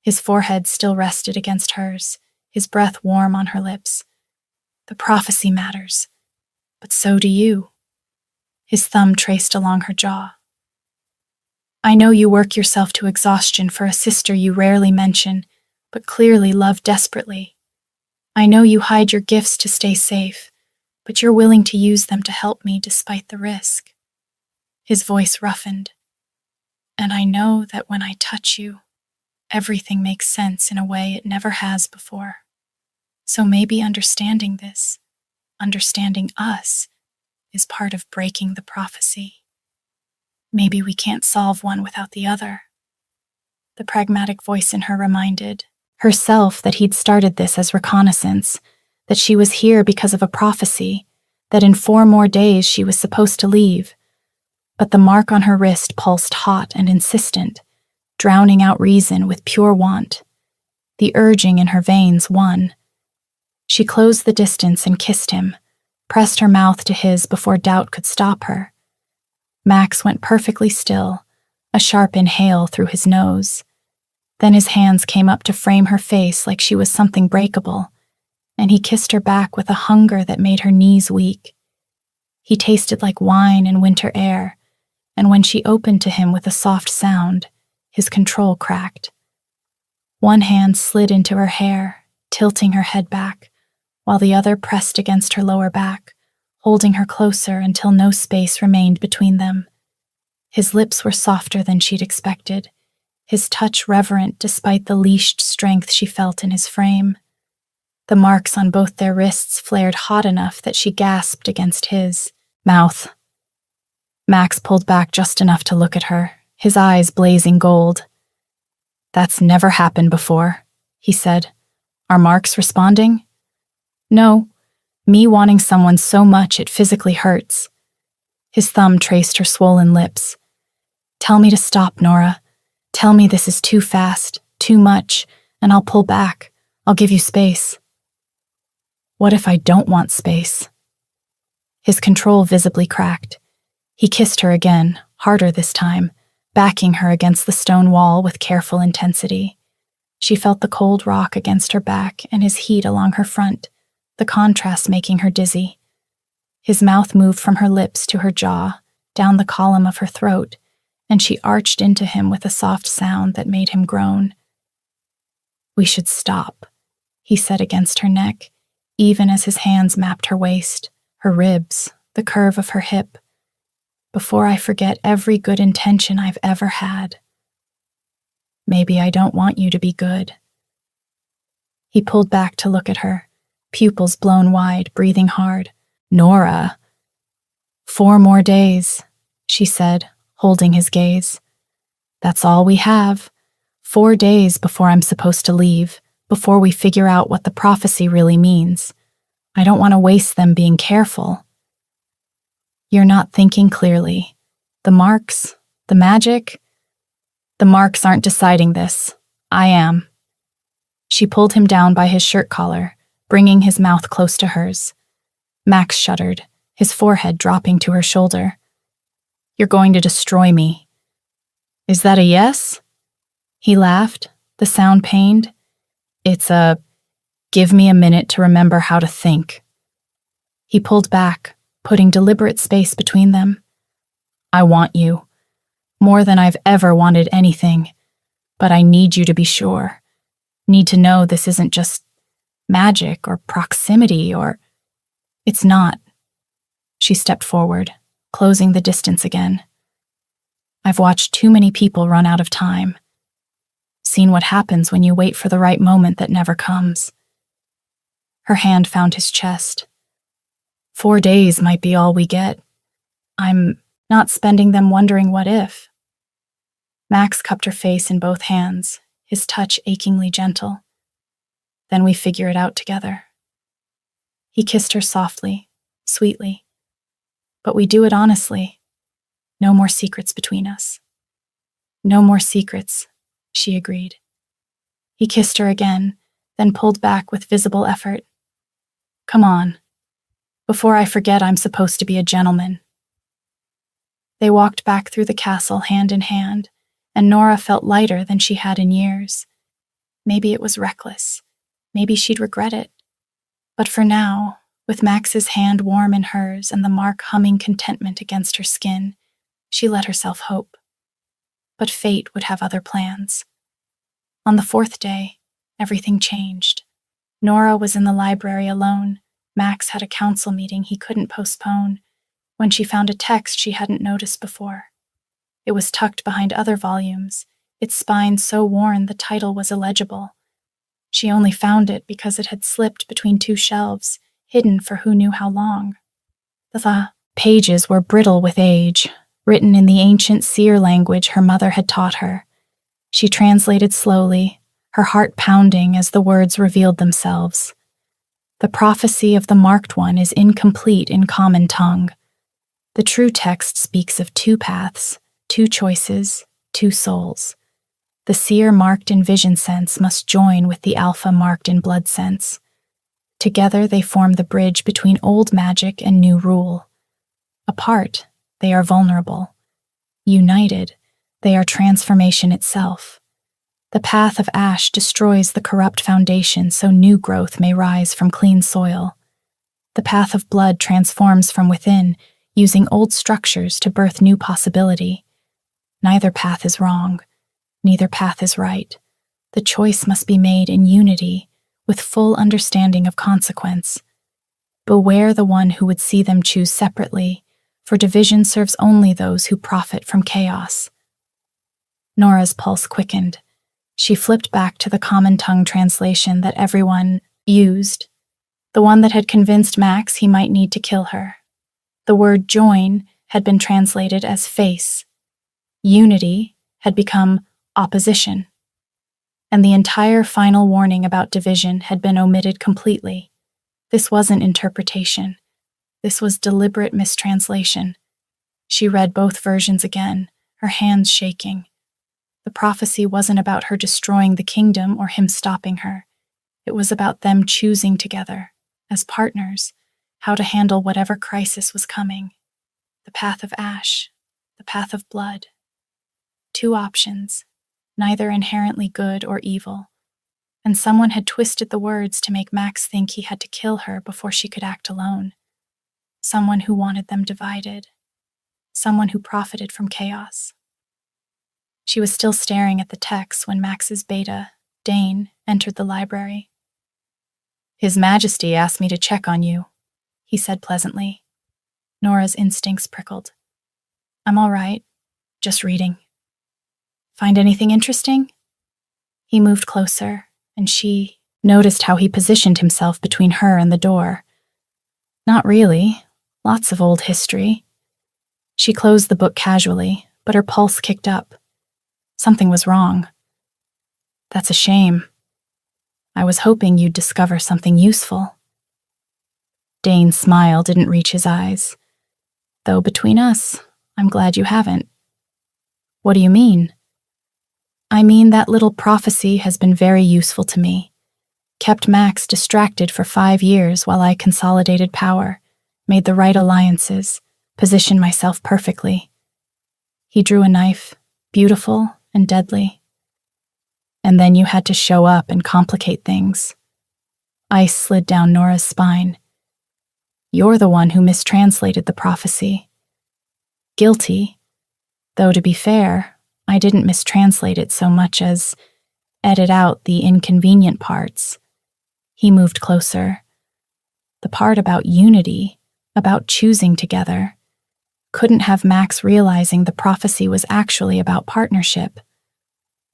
His forehead still rested against hers, his breath warm on her lips. The prophecy matters, but so do you. His thumb traced along her jaw. I know you work yourself to exhaustion for a sister you rarely mention, but clearly love desperately. I know you hide your gifts to stay safe, but you're willing to use them to help me despite the risk. His voice roughened. And I know that when I touch you, everything makes sense in a way it never has before. So maybe understanding this, understanding us, is part of breaking the prophecy. Maybe we can't solve one without the other. the pragmatic voice in her reminded herself that he'd started this as reconnaissance, that she was here because of a prophecy, that in 4 more days she was supposed to leave. But the mark on her wrist pulsed hot and insistent, drowning out reason with pure want. The urging in her veins won. She closed the distance and kissed him, pressed her mouth to his before doubt could stop her. Max went perfectly still, a sharp inhale through his nose. Then his hands came up to frame her face like she was something breakable, and he kissed her back with a hunger that made her knees weak. He tasted like wine and winter air, and when she opened to him with a soft sound, his control cracked. One hand slid into her hair, tilting her head back, while the other pressed against her lower back, holding her closer until no space remained between them. His lips were softer than she'd expected, his touch reverent despite the leashed strength she felt in his frame. The marks on both their wrists flared hot enough that she gasped against his mouth. Max pulled back just enough to look at her, his eyes blazing gold. "That's never happened before," he said. "Are marks responding?" "No. Me wanting someone so much it physically hurts." His thumb traced her swollen lips. "Tell me to stop, Nora. Tell me this is too fast, too much, and I'll pull back. I'll give you space." "What if I don't want space?" His control visibly cracked. He kissed her again, harder this time, backing her against the stone wall with careful intensity. She felt the cold rock against her back and his heat along her front, the contrast making her dizzy. His mouth moved from her lips to her jaw, down the column of her throat, and she arched into him with a soft sound that made him groan. "We should stop," he said against her neck, even as his hands mapped her waist, her ribs, the curve of her hip. "Before I forget every good intention I've ever had. Maybe I don't want you to be good." He pulled back to look at her, pupils blown wide, breathing hard. "Nora." "4 more days," she said, holding his gaze. "That's all we have. 4 days before I'm supposed to leave, before we figure out what the prophecy really means. I don't want to waste them being careful." "You're not thinking clearly. The marks, the magic." "The marks aren't deciding this. I am." She pulled him down by his shirt collar, bringing his mouth close to hers. Max shuddered, his forehead dropping to her shoulder. "You're going to destroy me." "Is that a yes?" He laughed, the sound pained. "It's a, give me a minute to remember how to think." He pulled back, putting deliberate space between them. "I want you. More than I've ever wanted anything. But I need you to be sure. Need to know this isn't just magic or proximity or..." "It's not." She stepped forward, closing the distance again. "I've watched too many people run out of time. Seen what happens when you wait for the right moment that never comes." Her hand found his chest. 4 days might be all we get. I'm not spending them wondering what if." Max cupped her face in both hands, his touch achingly gentle. "Then we figure it out together." He kissed her softly, sweetly. "But we do it honestly. No more secrets between us." "No more secrets," she agreed. He kissed her again, then pulled back with visible effort. "Come on. Before I forget, I'm supposed to be a gentleman." They walked back through the castle hand in hand, and Nora felt lighter than she had in years. Maybe it was reckless. Maybe she'd regret it. But for now, with Max's hand warm in hers and the mark humming contentment against her skin, she let herself hope. But fate would have other plans. On the 4th day, everything changed. Nora was in the library alone. Max had a council meeting he couldn't postpone, when she found a text she hadn't noticed before. It was tucked behind other volumes, its spine so worn the title was illegible. She only found it because it had slipped between 2 shelves, hidden for who knew how long. The pages were brittle with age, written in the ancient seer language her mother had taught her. She translated slowly, her heart pounding as the words revealed themselves. The prophecy of the marked one is incomplete in common tongue. The true text speaks of two paths, two choices, two souls. The seer marked in vision sense must join with the alpha marked in blood sense. Together they form the bridge between old magic and new rule. Apart, they are vulnerable. United, they are transformation itself. The path of ash destroys the corrupt foundation so new growth may rise from clean soil. The path of blood transforms from within, using old structures to birth new possibility. Neither path is wrong. Neither path is right. The choice must be made in unity, with full understanding of consequence. Beware the one who would see them choose separately, for division serves only those who profit from chaos. Nora's pulse quickened. She flipped back to the common tongue translation that everyone used, the one that had convinced Max he might need to kill her. The word join had been translated as face. Unity had become opposition. And the entire final warning about division had been omitted completely. This wasn't interpretation. This was deliberate mistranslation. She read both versions again, her hands shaking. The prophecy wasn't about her destroying the kingdom or him stopping her. It was about them choosing together, as partners, how to handle whatever crisis was coming. The path of ash, the path of blood. Two options, neither inherently good or evil. And someone had twisted the words to make Max think he had to kill her before she could act alone. Someone who wanted them divided. Someone who profited from chaos. She was still staring at the text when Max's beta, Dane, entered the library. "His Majesty asked me to check on you," he said pleasantly. Nora's instincts prickled. "I'm all right, just reading." "Find anything interesting?" He moved closer, and she noticed how he positioned himself between her and the door. "Not really. Lots of old history." She closed the book casually, but her pulse kicked up. Something was wrong. "That's a shame. I was hoping you'd discover something useful." Dane's smile didn't reach his eyes. "Though between us, I'm glad you haven't." "What do you mean?" "I mean that little prophecy has been very useful to me. Kept Max distracted for 5 years while I consolidated power, made the right alliances, positioned myself perfectly." He drew a knife, beautiful and deadly. "And then you had to show up and complicate things." Ice slid down Nora's spine. "You're the one who mistranslated the prophecy." "Guilty. Though to be fair, I didn't mistranslate it so much as edit out the inconvenient parts." He moved closer. "The part about unity, about choosing together. Couldn't have Max realizing the prophecy was actually about partnership.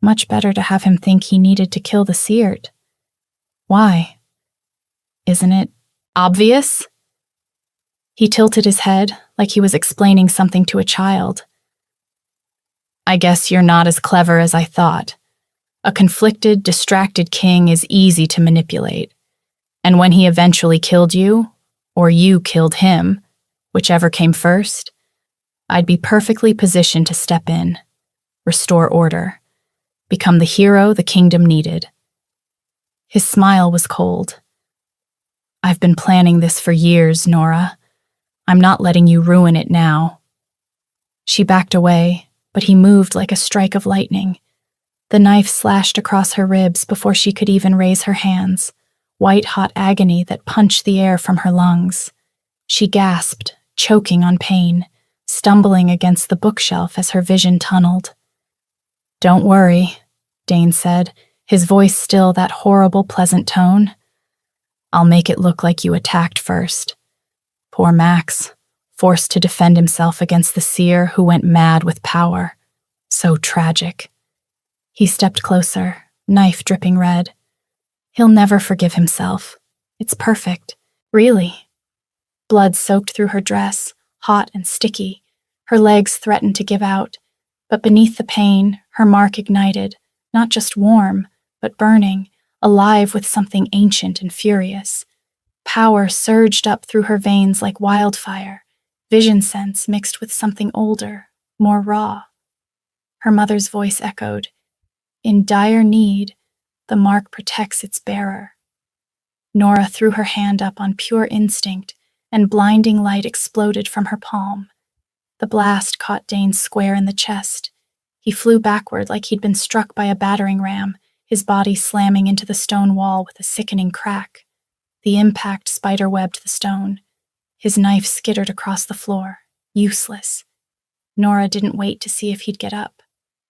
Much better to have him think he needed to kill the Seert." "Why? Isn't it obvious?" He tilted his head like he was explaining something to a child. "I guess you're not as clever as I thought. A conflicted, distracted king is easy to manipulate. And when he eventually killed you, or you killed him, whichever came first, I'd be perfectly positioned to step in, restore order, become the hero the kingdom needed." His smile was cold. "I've been planning this for years, Nora. I'm not letting you ruin it now." She backed away, but he moved like a strike of lightning. The knife slashed across her ribs before she could even raise her hands, white-hot agony that punched the air from her lungs. She gasped, choking on pain, stumbling against the bookshelf as her vision tunneled. "Don't worry," Dane said, his voice still that horrible, pleasant tone. "I'll make it look like you attacked first. Poor Max, forced to defend himself against the seer who went mad with power. So tragic." He stepped closer, knife dripping red. "He'll never forgive himself. It's perfect. Really." Blood soaked through her dress, hot and sticky. Her legs threatened to give out, but beneath the pain, her mark ignited, not just warm, but burning, alive with something ancient and furious. Power surged up through her veins like wildfire, vision sense mixed with something older, more raw. Her mother's voice echoed, "In dire need, the mark protects its bearer." Nora threw her hand up on pure instinct, and blinding light exploded from her palm. The blast caught Dane square in the chest. He flew backward like he'd been struck by a battering ram, his body slamming into the stone wall with a sickening crack. The impact spider-webbed the stone. His knife skittered across the floor, useless. Nora didn't wait to see if he'd get up.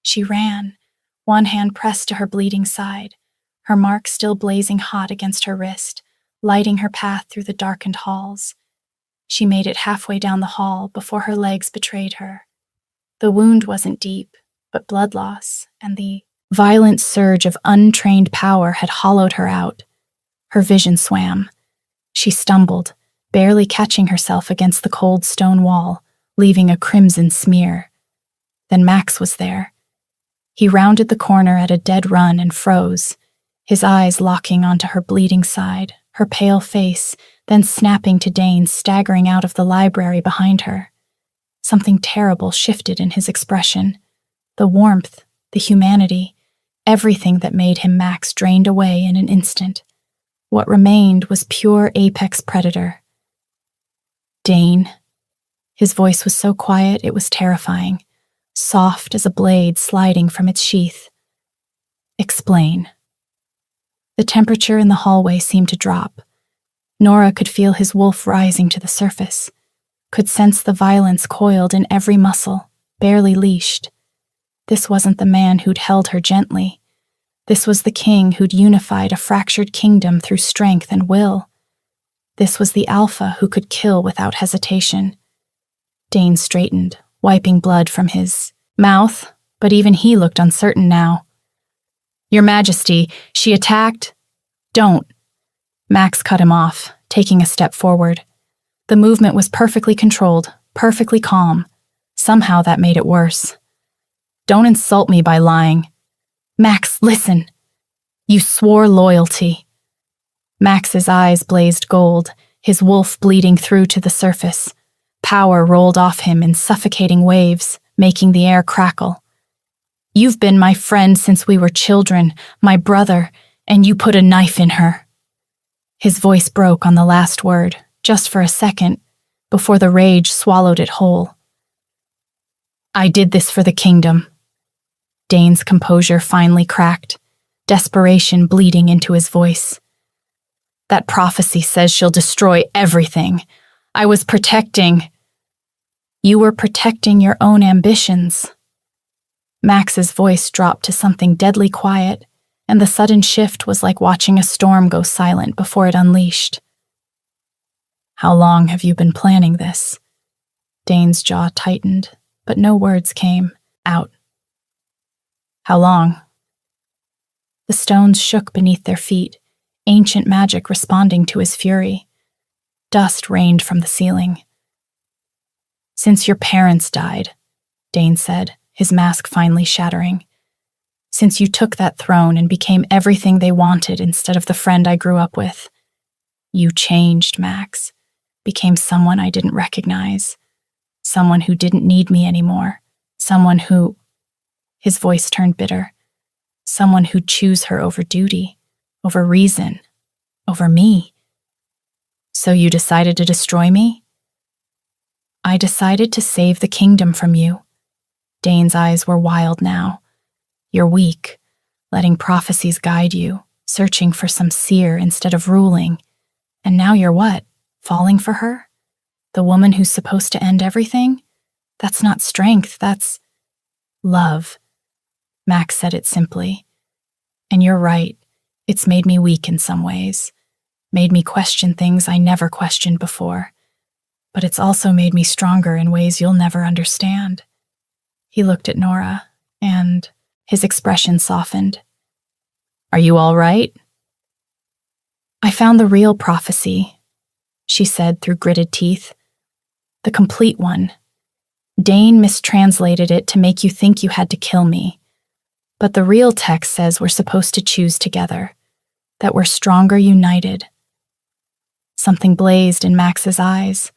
She ran, one hand pressed to her bleeding side, her mark still blazing hot against her wrist, lighting her path through the darkened halls. She made it halfway down the hall before her legs betrayed her. The wound wasn't deep, but blood loss and the violent surge of untrained power had hollowed her out. Her vision swam. She stumbled, barely catching herself against the cold stone wall, leaving a crimson smear. Then Max was there. He rounded the corner at a dead run and froze, his eyes locking onto her bleeding side, her pale face, then snapping to Dane staggering out of the library behind her. Something terrible shifted in his expression. The warmth, the humanity, everything that made him Max drained away in an instant. What remained was pure apex predator. "Dane." His voice was so quiet it was terrifying, soft as a blade sliding from its sheath. "Explain." The temperature in the hallway seemed to drop. Nora could feel his wolf rising to the surface, could sense the violence coiled in every muscle, barely leashed. This wasn't the man who'd held her gently. This was the king who'd unified a fractured kingdom through strength and will. This was the alpha who could kill without hesitation. Dane straightened, wiping blood from his mouth, but even he looked uncertain now. "Your Majesty, she attacked—" "Don't." Max cut him off, taking a step forward. The movement was perfectly controlled, perfectly calm. Somehow that made it worse. "Don't insult me by lying." "Max, listen. You swore loyalty." Max's eyes blazed gold, his wolf bleeding through to the surface. Power rolled off him in suffocating waves, making the air crackle. "You've been my friend since we were children, my brother, and you put a knife in her." His voice broke on the last word, just for a second, before the rage swallowed it whole. "I did this for the kingdom." Dane's composure finally cracked, desperation bleeding into his voice. "That prophecy says she'll destroy everything. I was protecting—" "You were protecting your own ambitions." Max's voice dropped to something deadly quiet, and the sudden shift was like watching a storm go silent before it unleashed. "How long have you been planning this?" Dane's jaw tightened, but no words came out. "How long?" The stones shook beneath their feet, ancient magic responding to his fury. Dust rained from the ceiling. "Since your parents died," Dane said, his mask finally shattering. "Since you took that throne and became everything they wanted instead of the friend I grew up with. You changed, Max, became someone I didn't recognize, someone who didn't need me anymore, someone who—" His voice turned bitter. "Someone who'd choose her over duty, over reason, over me. So you decided to destroy me?" "I decided to save the kingdom from you." Dane's eyes were wild now. "You're weak, letting prophecies guide you, searching for some seer instead of ruling. And now you're what? Falling for her? The woman who's supposed to end everything? That's not strength, that's love." Max said it simply. "And you're right, it's made me weak in some ways, made me question things I never questioned before. But it's also made me stronger in ways you'll never understand." He looked at Nora, and his expression softened. "Are you all right?" "I found the real prophecy," she said through gritted teeth. "The complete one. Dane mistranslated it to make you think you had to kill me. But the real text says we're supposed to choose together, that we're stronger united. Something blazed in Max's eyes,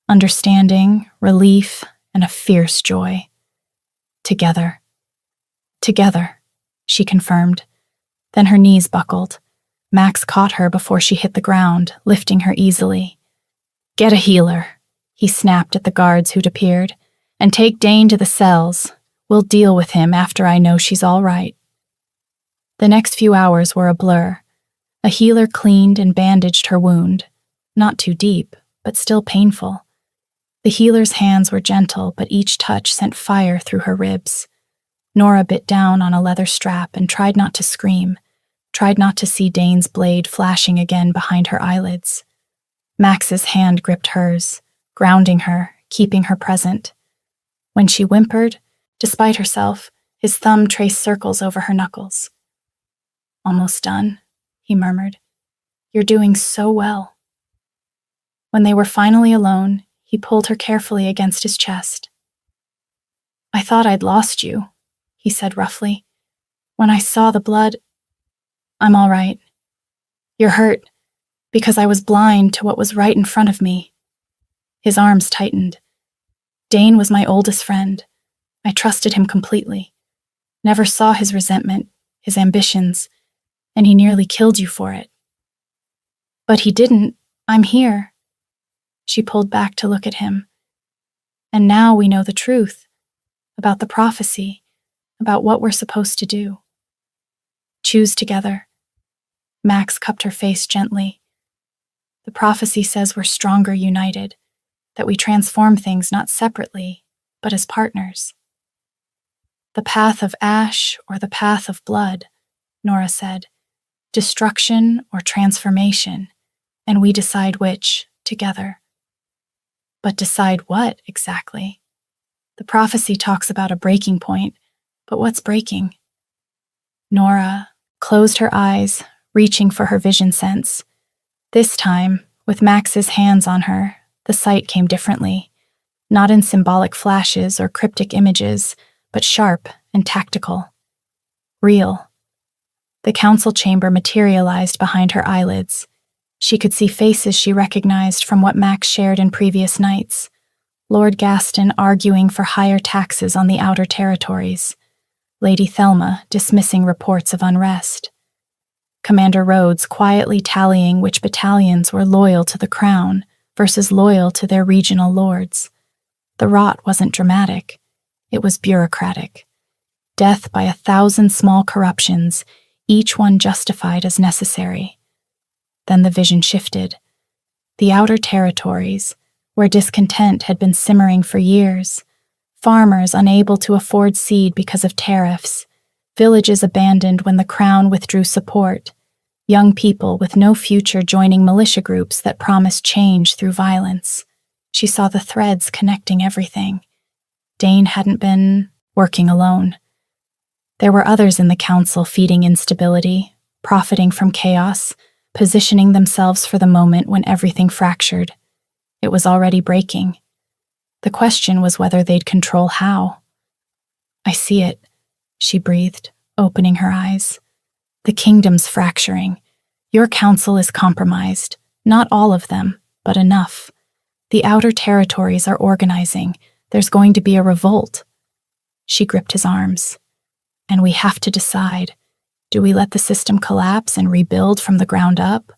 understanding, relief, and a fierce joy. Together. Together, she confirmed. Then her knees buckled. Max caught her before she hit the ground, lifting her easily. "Get a healer," he snapped at the guards who'd appeared, "and take Dane to the cells. We'll deal with him after I know she's all right." The next few hours were a blur. A healer cleaned and bandaged her wound. Not too deep, but still painful. The healer's hands were gentle, but each touch sent fire through her ribs. Nora bit down on a leather strap and tried not to scream, tried not to see Dane's blade flashing again behind her eyelids. Max's hand gripped hers, grounding her, keeping her present. When she whimpered, despite herself, his thumb traced circles over her knuckles. "Almost done," he murmured. "You're doing so well." When they were finally alone, he pulled her carefully against his chest. "I thought I'd lost you," he said roughly. "When I saw the blood, I'm all right. You're hurt, because I was blind to what was right in front of me." His arms tightened. "Dane was my oldest friend. I trusted him completely. Never saw his resentment, his ambitions, and he nearly killed you for it." "But he didn't. I'm here." She pulled back to look at him. "And now we know the truth, about the prophecy, about what we're supposed to do. Choose together." Max cupped her face gently. "The prophecy says we're stronger united, that we transform things not separately, but as partners." "The path of ash or the path of blood," Nora said. "Destruction or transformation, and we decide which, together." "But decide what, exactly? The prophecy talks about a breaking point, but what's breaking?" Nora closed her eyes, reaching for her vision sense. This time, with Max's hands on her, the sight came differently, not in symbolic flashes or cryptic images, but sharp and tactical. Real. The council chamber materialized behind her eyelids. She could see faces she recognized from what Max shared in previous nights. Lord Gaston arguing for higher taxes on the outer territories. Lady Thelma dismissing reports of unrest. Commander Rhodes quietly tallying which battalions were loyal to the crown versus loyal to their regional lords. The rot wasn't dramatic. It was bureaucratic. Death by 1,000 small corruptions, each one justified as necessary. Then the vision shifted. The outer territories, where discontent had been simmering for years, farmers unable to afford seed because of tariffs, villages abandoned when the crown withdrew support, young people with no future joining militia groups that promised change through violence. She saw the threads connecting everything. Dane hadn't been working alone. There were others in the council feeding instability, profiting from chaos, positioning themselves for the moment when everything fractured. It was already breaking. The question was whether they'd control how. "I see it," she breathed, opening her eyes. "The kingdom's fracturing. Your council is compromised. Not all of them, but enough. The outer territories are organizing. There's going to be a revolt." She gripped his arms. "And we have to decide. Do we let the system collapse and rebuild from the ground up?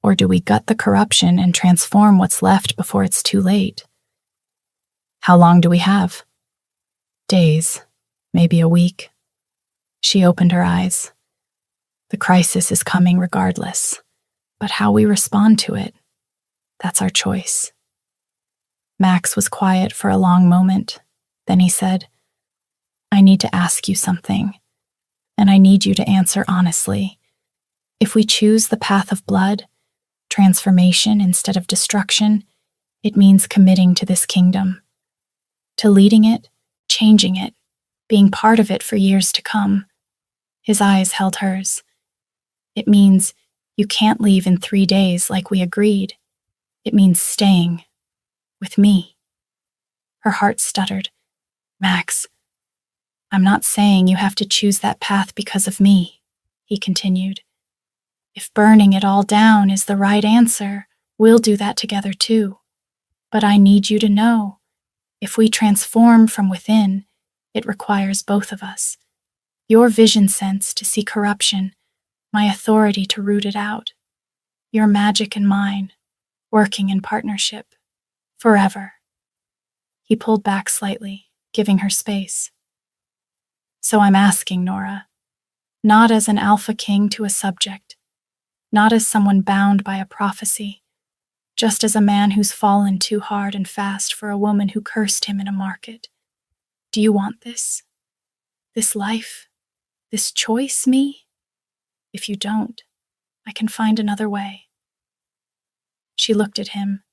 Or do we gut the corruption and transform what's left before it's too late?" "How long do we have?" "Days, maybe a week." She opened her eyes. "The crisis is coming regardless, but how we respond to it, that's our choice." Max was quiet for a long moment. Then he said, "I need to ask you something, and I need you to answer honestly. If we choose the path of blood, transformation instead of destruction, it means committing to this kingdom, to leading it, changing it, being part of it for years to come." His eyes held hers. "It means you can't leave in 3 days like we agreed. It means staying. With me." Her heart stuttered. "Max, I'm not saying you have to choose that path because of me, he continued. If burning it all down is the right answer, we'll do that together too. But I need you to know, if we transform from within, it requires both of us. Your vision sense to see corruption, my authority to root it out. Your magic and mine, working in partnership. Forever. He pulled back slightly, giving her space. So I'm asking, Nora, not as an alpha king to a subject, not as someone bound by a prophecy, just as a man who's fallen too hard and fast for a woman who cursed him in a market. Do you want this? This life? This choice, me? If you don't, I can find another way. She looked at him,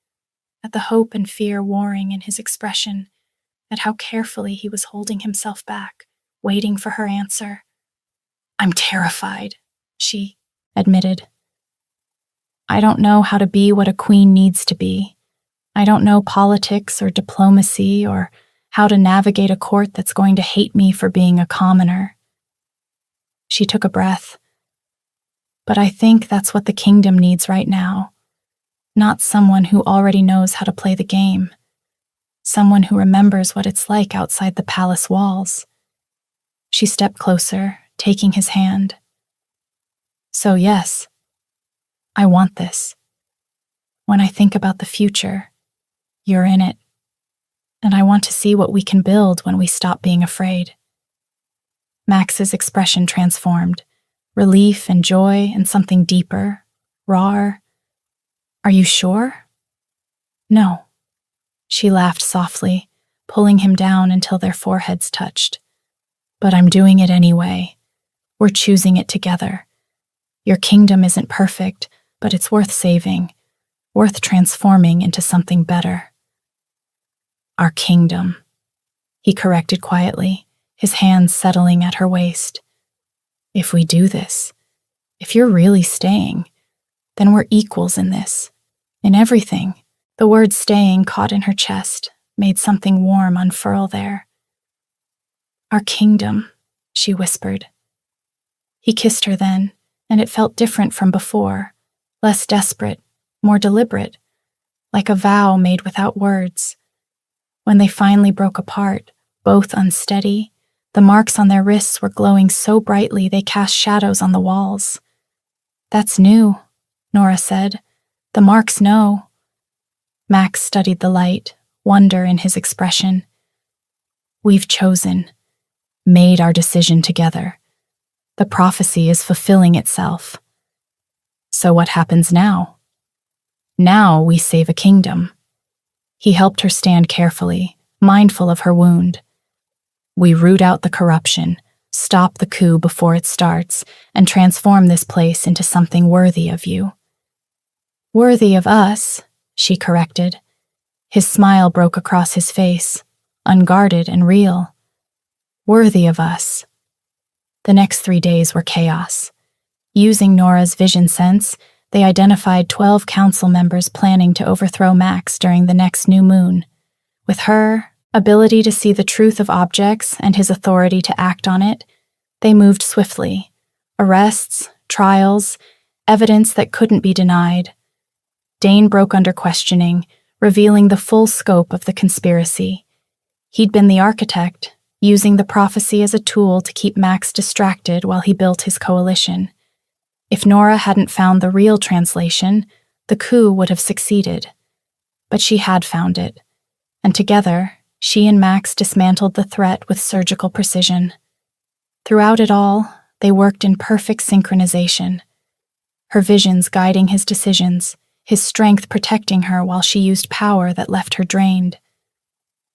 at the hope and fear warring in his expression, at how carefully he was holding himself back, waiting for her answer. I'm terrified, she admitted. I don't know how to be what a queen needs to be. I don't know politics or diplomacy or how to navigate a court that's going to hate me for being a commoner. She took a breath. But I think that's what the kingdom needs right now. Not someone who already knows how to play the game. Someone who remembers what it's like outside the palace walls. She stepped closer, taking his hand. So yes, I want this. When I think about the future, you're in it. And I want to see what we can build when we stop being afraid. Max's expression transformed. Relief and joy and something deeper, rawer. Are you sure? No. She laughed softly, pulling him down until their foreheads touched. But I'm doing it anyway. We're choosing it together. Your kingdom isn't perfect, but it's worth saving, worth transforming into something better. Our kingdom, he corrected quietly, his hands settling at her waist. If we do this, if you're really staying, then we're equals in this, in everything. The word staying caught in her chest, made something warm unfurl there. Our kingdom, she whispered. He kissed her then, and it felt different from before, less desperate, more deliberate, like a vow made without words. When they finally broke apart, both unsteady, the marks on their wrists were glowing so brightly they cast shadows on the walls. That's new, Nora said. The marks know. Max studied the light, wonder in his expression. We've chosen, made our decision together. The prophecy is fulfilling itself. So what happens now? Now we save a kingdom. He helped her stand carefully, mindful of her wound. We root out the corruption, stop the coup before it starts, and transform this place into something worthy of you. Worthy of us, she corrected. His smile broke across his face, unguarded and real. Worthy of us. The next 3 days were chaos. Using Nora's vision sense, they identified 12 council members planning to overthrow Max during the next new moon. With her ability to see the truth of objects and his authority to act on it, they moved swiftly. Arrests, trials, evidence that couldn't be denied. Dane broke under questioning, revealing the full scope of the conspiracy. He'd been the architect, using the prophecy as a tool to keep Max distracted while he built his coalition. If Nora hadn't found the real translation, the coup would have succeeded. But she had found it, and together, she and Max dismantled the threat with surgical precision. Throughout it all, they worked in perfect synchronization. Her visions guiding his decisions, his strength protecting her while she used power that left her drained.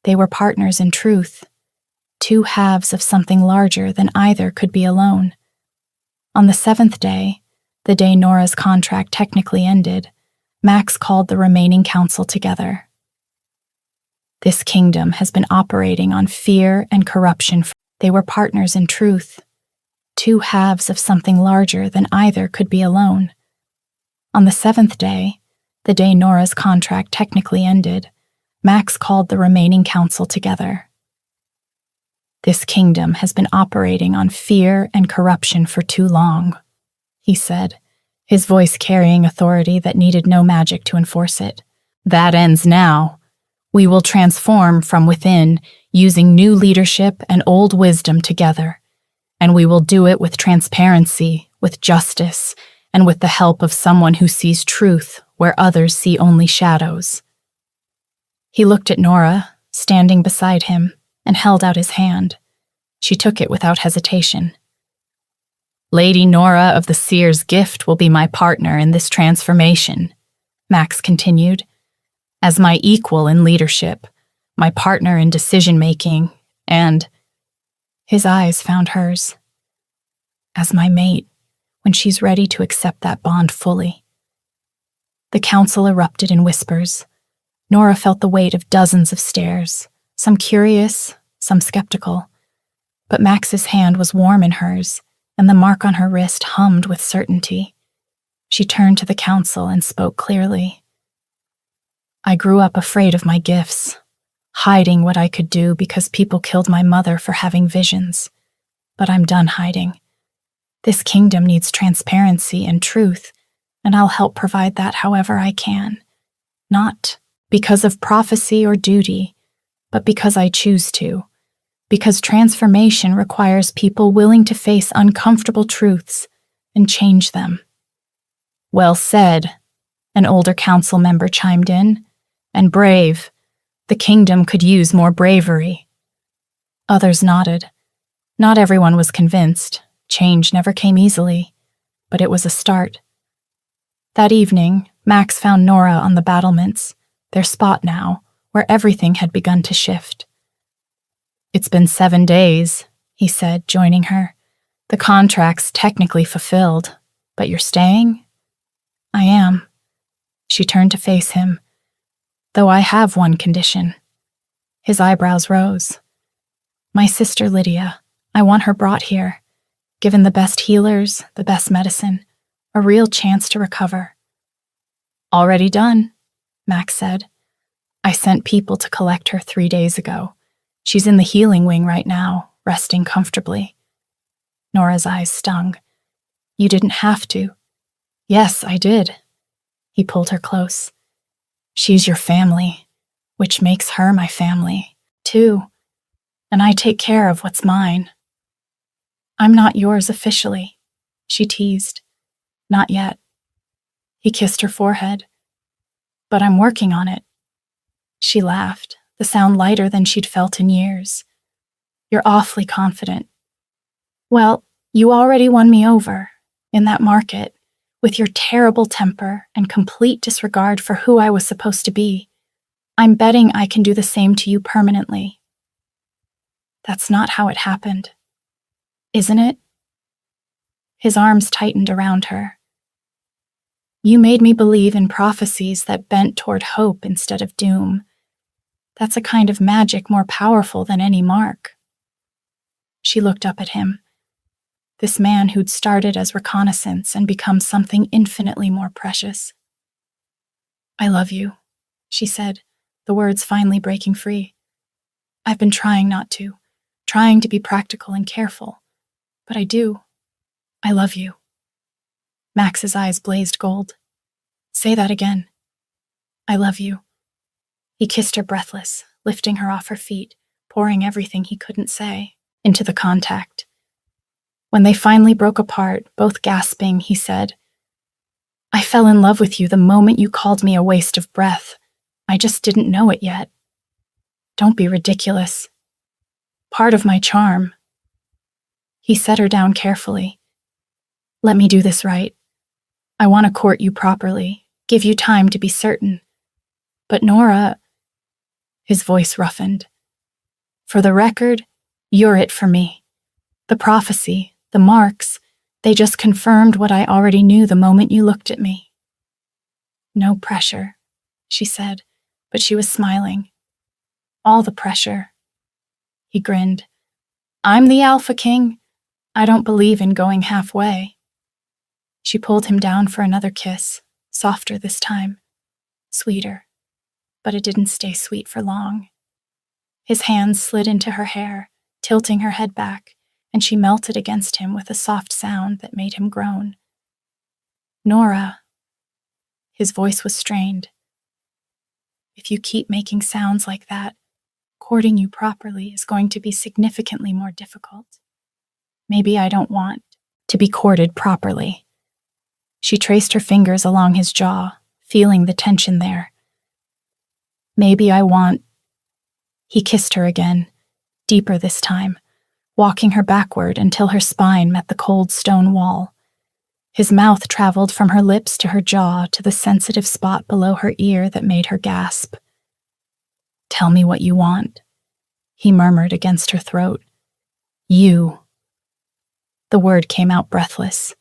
They were partners in truth, two halves of something larger than either could be alone. On the 7th day, the day Nora's contract technically ended, Max called the remaining council together. This kingdom has been operating on fear and corruption. They were partners in truth, two halves of something larger than either could be alone. On the 7th day, the day Nora's contract technically ended, Max called the remaining council together. This kingdom has been operating on fear and corruption for too long, he said, his voice carrying authority that needed no magic to enforce it. That ends now. We will transform from within, using new leadership and old wisdom together. And we will do it with transparency, with justice, and with the help of someone who sees truth where others see only shadows. He looked at Nora, standing beside him, and held out his hand. She took it without hesitation. Lady Nora of the Seer's Gift will be my partner in this transformation, Max continued. As my equal in leadership, my partner in decision-making, and his eyes found hers. As my mate, when she's ready to accept that bond fully. The council erupted in whispers. Nora felt the weight of dozens of stares, some curious, some skeptical. But Max's hand was warm in hers, and the mark on her wrist hummed with certainty. She turned to the council and spoke clearly. I grew up afraid of my gifts, hiding what I could do because people killed my mother for having visions. But I'm done hiding. This kingdom needs transparency and truth, and I'll help provide that however I can. Not because of prophecy or duty, but because I choose to. Because transformation requires people willing to face uncomfortable truths and change them. Well said, an older council member chimed in. And brave. The kingdom could use more bravery. Others nodded. Not everyone was convinced. Change never came easily, but it was a start. That evening, Max found Nora on the battlements, their spot now, where everything had begun to shift. It's been 7 days, he said, joining her. The contract's technically fulfilled, but you're staying? I am. She turned to face him. Though I have one condition. His eyebrows rose. My sister Lydia, I want her brought here, given the best healers, the best medicine, a real chance to recover. Already done, Max said. I sent people to collect her 3 days ago. She's in the healing wing right now, resting comfortably. Nora's eyes stung. You didn't have to. Yes, I did. He pulled her close. She's your family, which makes her my family, too. And I take care of what's mine. I'm not yours officially, she teased. Not yet. He kissed her forehead. But I'm working on it. She laughed, the sound lighter than she'd felt in years. You're awfully confident. Well, you already won me over, in that market, with your terrible temper and complete disregard for who I was supposed to be. I'm betting I can do the same to you permanently. That's not how it happened. Isn't it? His arms tightened around her. You made me believe in prophecies that bent toward hope instead of doom. That's a kind of magic more powerful than any mark. She looked up at him. This man who'd started as reconnaissance and become something infinitely more precious. I love you, she said, the words finally breaking free. I've been trying not to, trying to be practical and careful, but I do. I love you. Max's eyes blazed gold. Say that again. I love you. He kissed her breathless, lifting her off her feet, pouring everything he couldn't say into the contact. When they finally broke apart, both gasping, he said, I fell in love with you the moment you called me a waste of breath. I just didn't know it yet. Don't be ridiculous. Part of my charm. He set her down carefully. Let me do this right. I want to court you properly, give you time to be certain. But Nora, his voice roughened. For the record, you're it for me. The prophecy, the marks, they just confirmed what I already knew the moment you looked at me. No pressure, she said, but she was smiling. All the pressure. He grinned. I'm the Alpha King. I don't believe in going halfway. She pulled him down for another kiss, softer this time, sweeter, but it didn't stay sweet for long. His hands slid into her hair, tilting her head back, and she melted against him with a soft sound that made him groan. Nora. His voice was strained. If you keep making sounds like that, courting you properly is going to be significantly more difficult. Maybe I don't want to be courted properly. She traced her fingers along his jaw, feeling the tension there. Maybe I want... He kissed her again, deeper this time, walking her backward until her spine met the cold stone wall. His mouth traveled from her lips to her jaw to the sensitive spot below her ear that made her gasp. Tell me what you want, he murmured against her throat. You. The word came out breathless.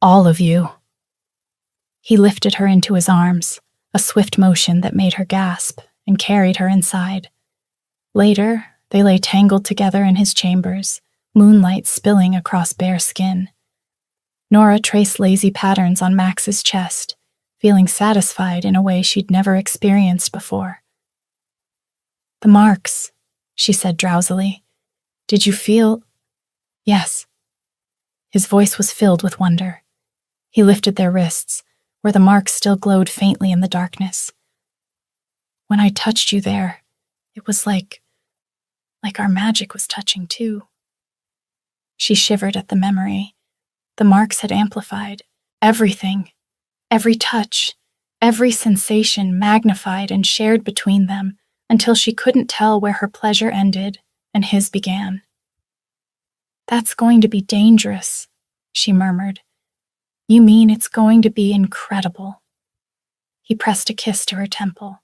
All of you. He lifted her into his arms, a swift motion that made her gasp, and carried her inside. Later, they lay tangled together in his chambers, moonlight spilling across bare skin. Nora traced lazy patterns on Max's chest, feeling satisfied in a way she'd never experienced before. The marks, she said drowsily. Did you feel... Yes. His voice was filled with wonder. He lifted their wrists, where the marks still glowed faintly in the darkness. When I touched you there, it was like our magic was touching too. She shivered at the memory. The marks had amplified. Everything, every touch, every sensation magnified and shared between them until she couldn't tell where her pleasure ended and his began. That's going to be dangerous, she murmured. You mean it's going to be incredible. He pressed a kiss to her temple.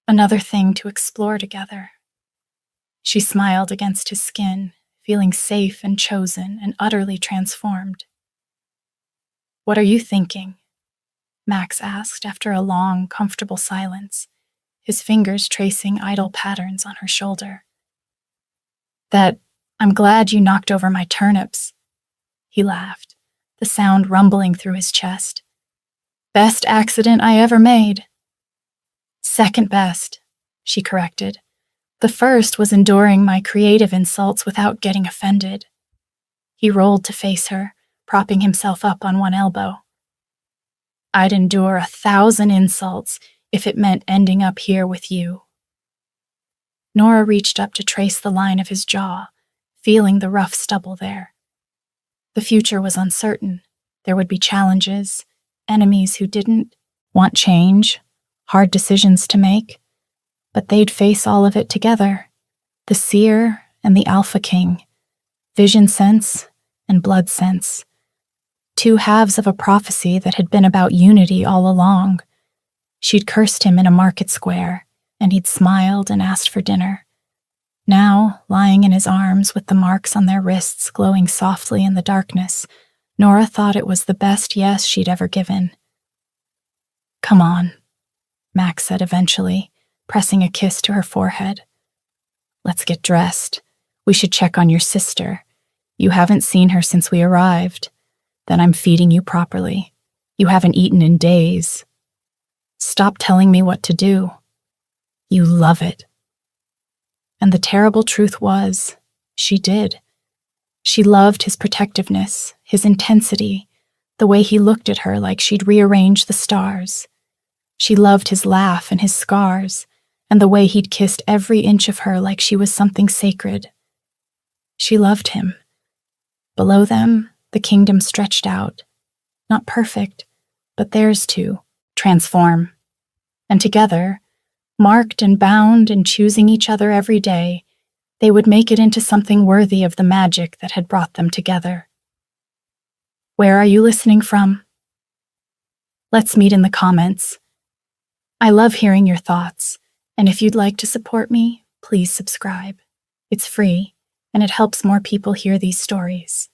Another thing to explore together. She smiled against his skin, feeling safe and chosen and utterly transformed. What are you thinking? Max asked after a long, comfortable silence, his fingers tracing idle patterns on her shoulder. That I'm glad you knocked over my turnips. He laughed, the sound rumbling through his chest. Best accident I ever made. Second best, she corrected. The first was enduring my creative insults without getting offended. He rolled to face her, propping himself up on one elbow. I'd endure 1,000 insults if it meant ending up here with you. Nora reached up to trace the line of his jaw, feeling the rough stubble there. The future was uncertain. There would be challenges, enemies who didn't want change, hard decisions to make. But they'd face all of it together, the seer and the Alpha King, vision sense and blood sense, two halves of a prophecy that had been about unity all along. She'd cursed him in a market square, and he'd smiled and asked for dinner. Now, lying in his arms with the marks on their wrists glowing softly in the darkness, Nora thought it was the best yes she'd ever given. Come on, Max said eventually, pressing a kiss to her forehead. Let's get dressed. We should check on your sister. You haven't seen her since we arrived. Then I'm feeding you properly. You haven't eaten in days. Stop telling me what to do. You love it. And the terrible truth was, she did. She loved his protectiveness, his intensity, the way he looked at her like she'd rearranged the stars. She loved his laugh and his scars, and the way he'd kissed every inch of her like she was something sacred. She loved him. Below them, the kingdom stretched out. Not perfect, but theirs to transform. And together, marked and bound and choosing each other every day, they would make it into something worthy of the magic that had brought them together. Where are you listening from? Let's meet in the comments. I love hearing your thoughts, and if you'd like to support me, please subscribe. It's free, and it helps more people hear these stories.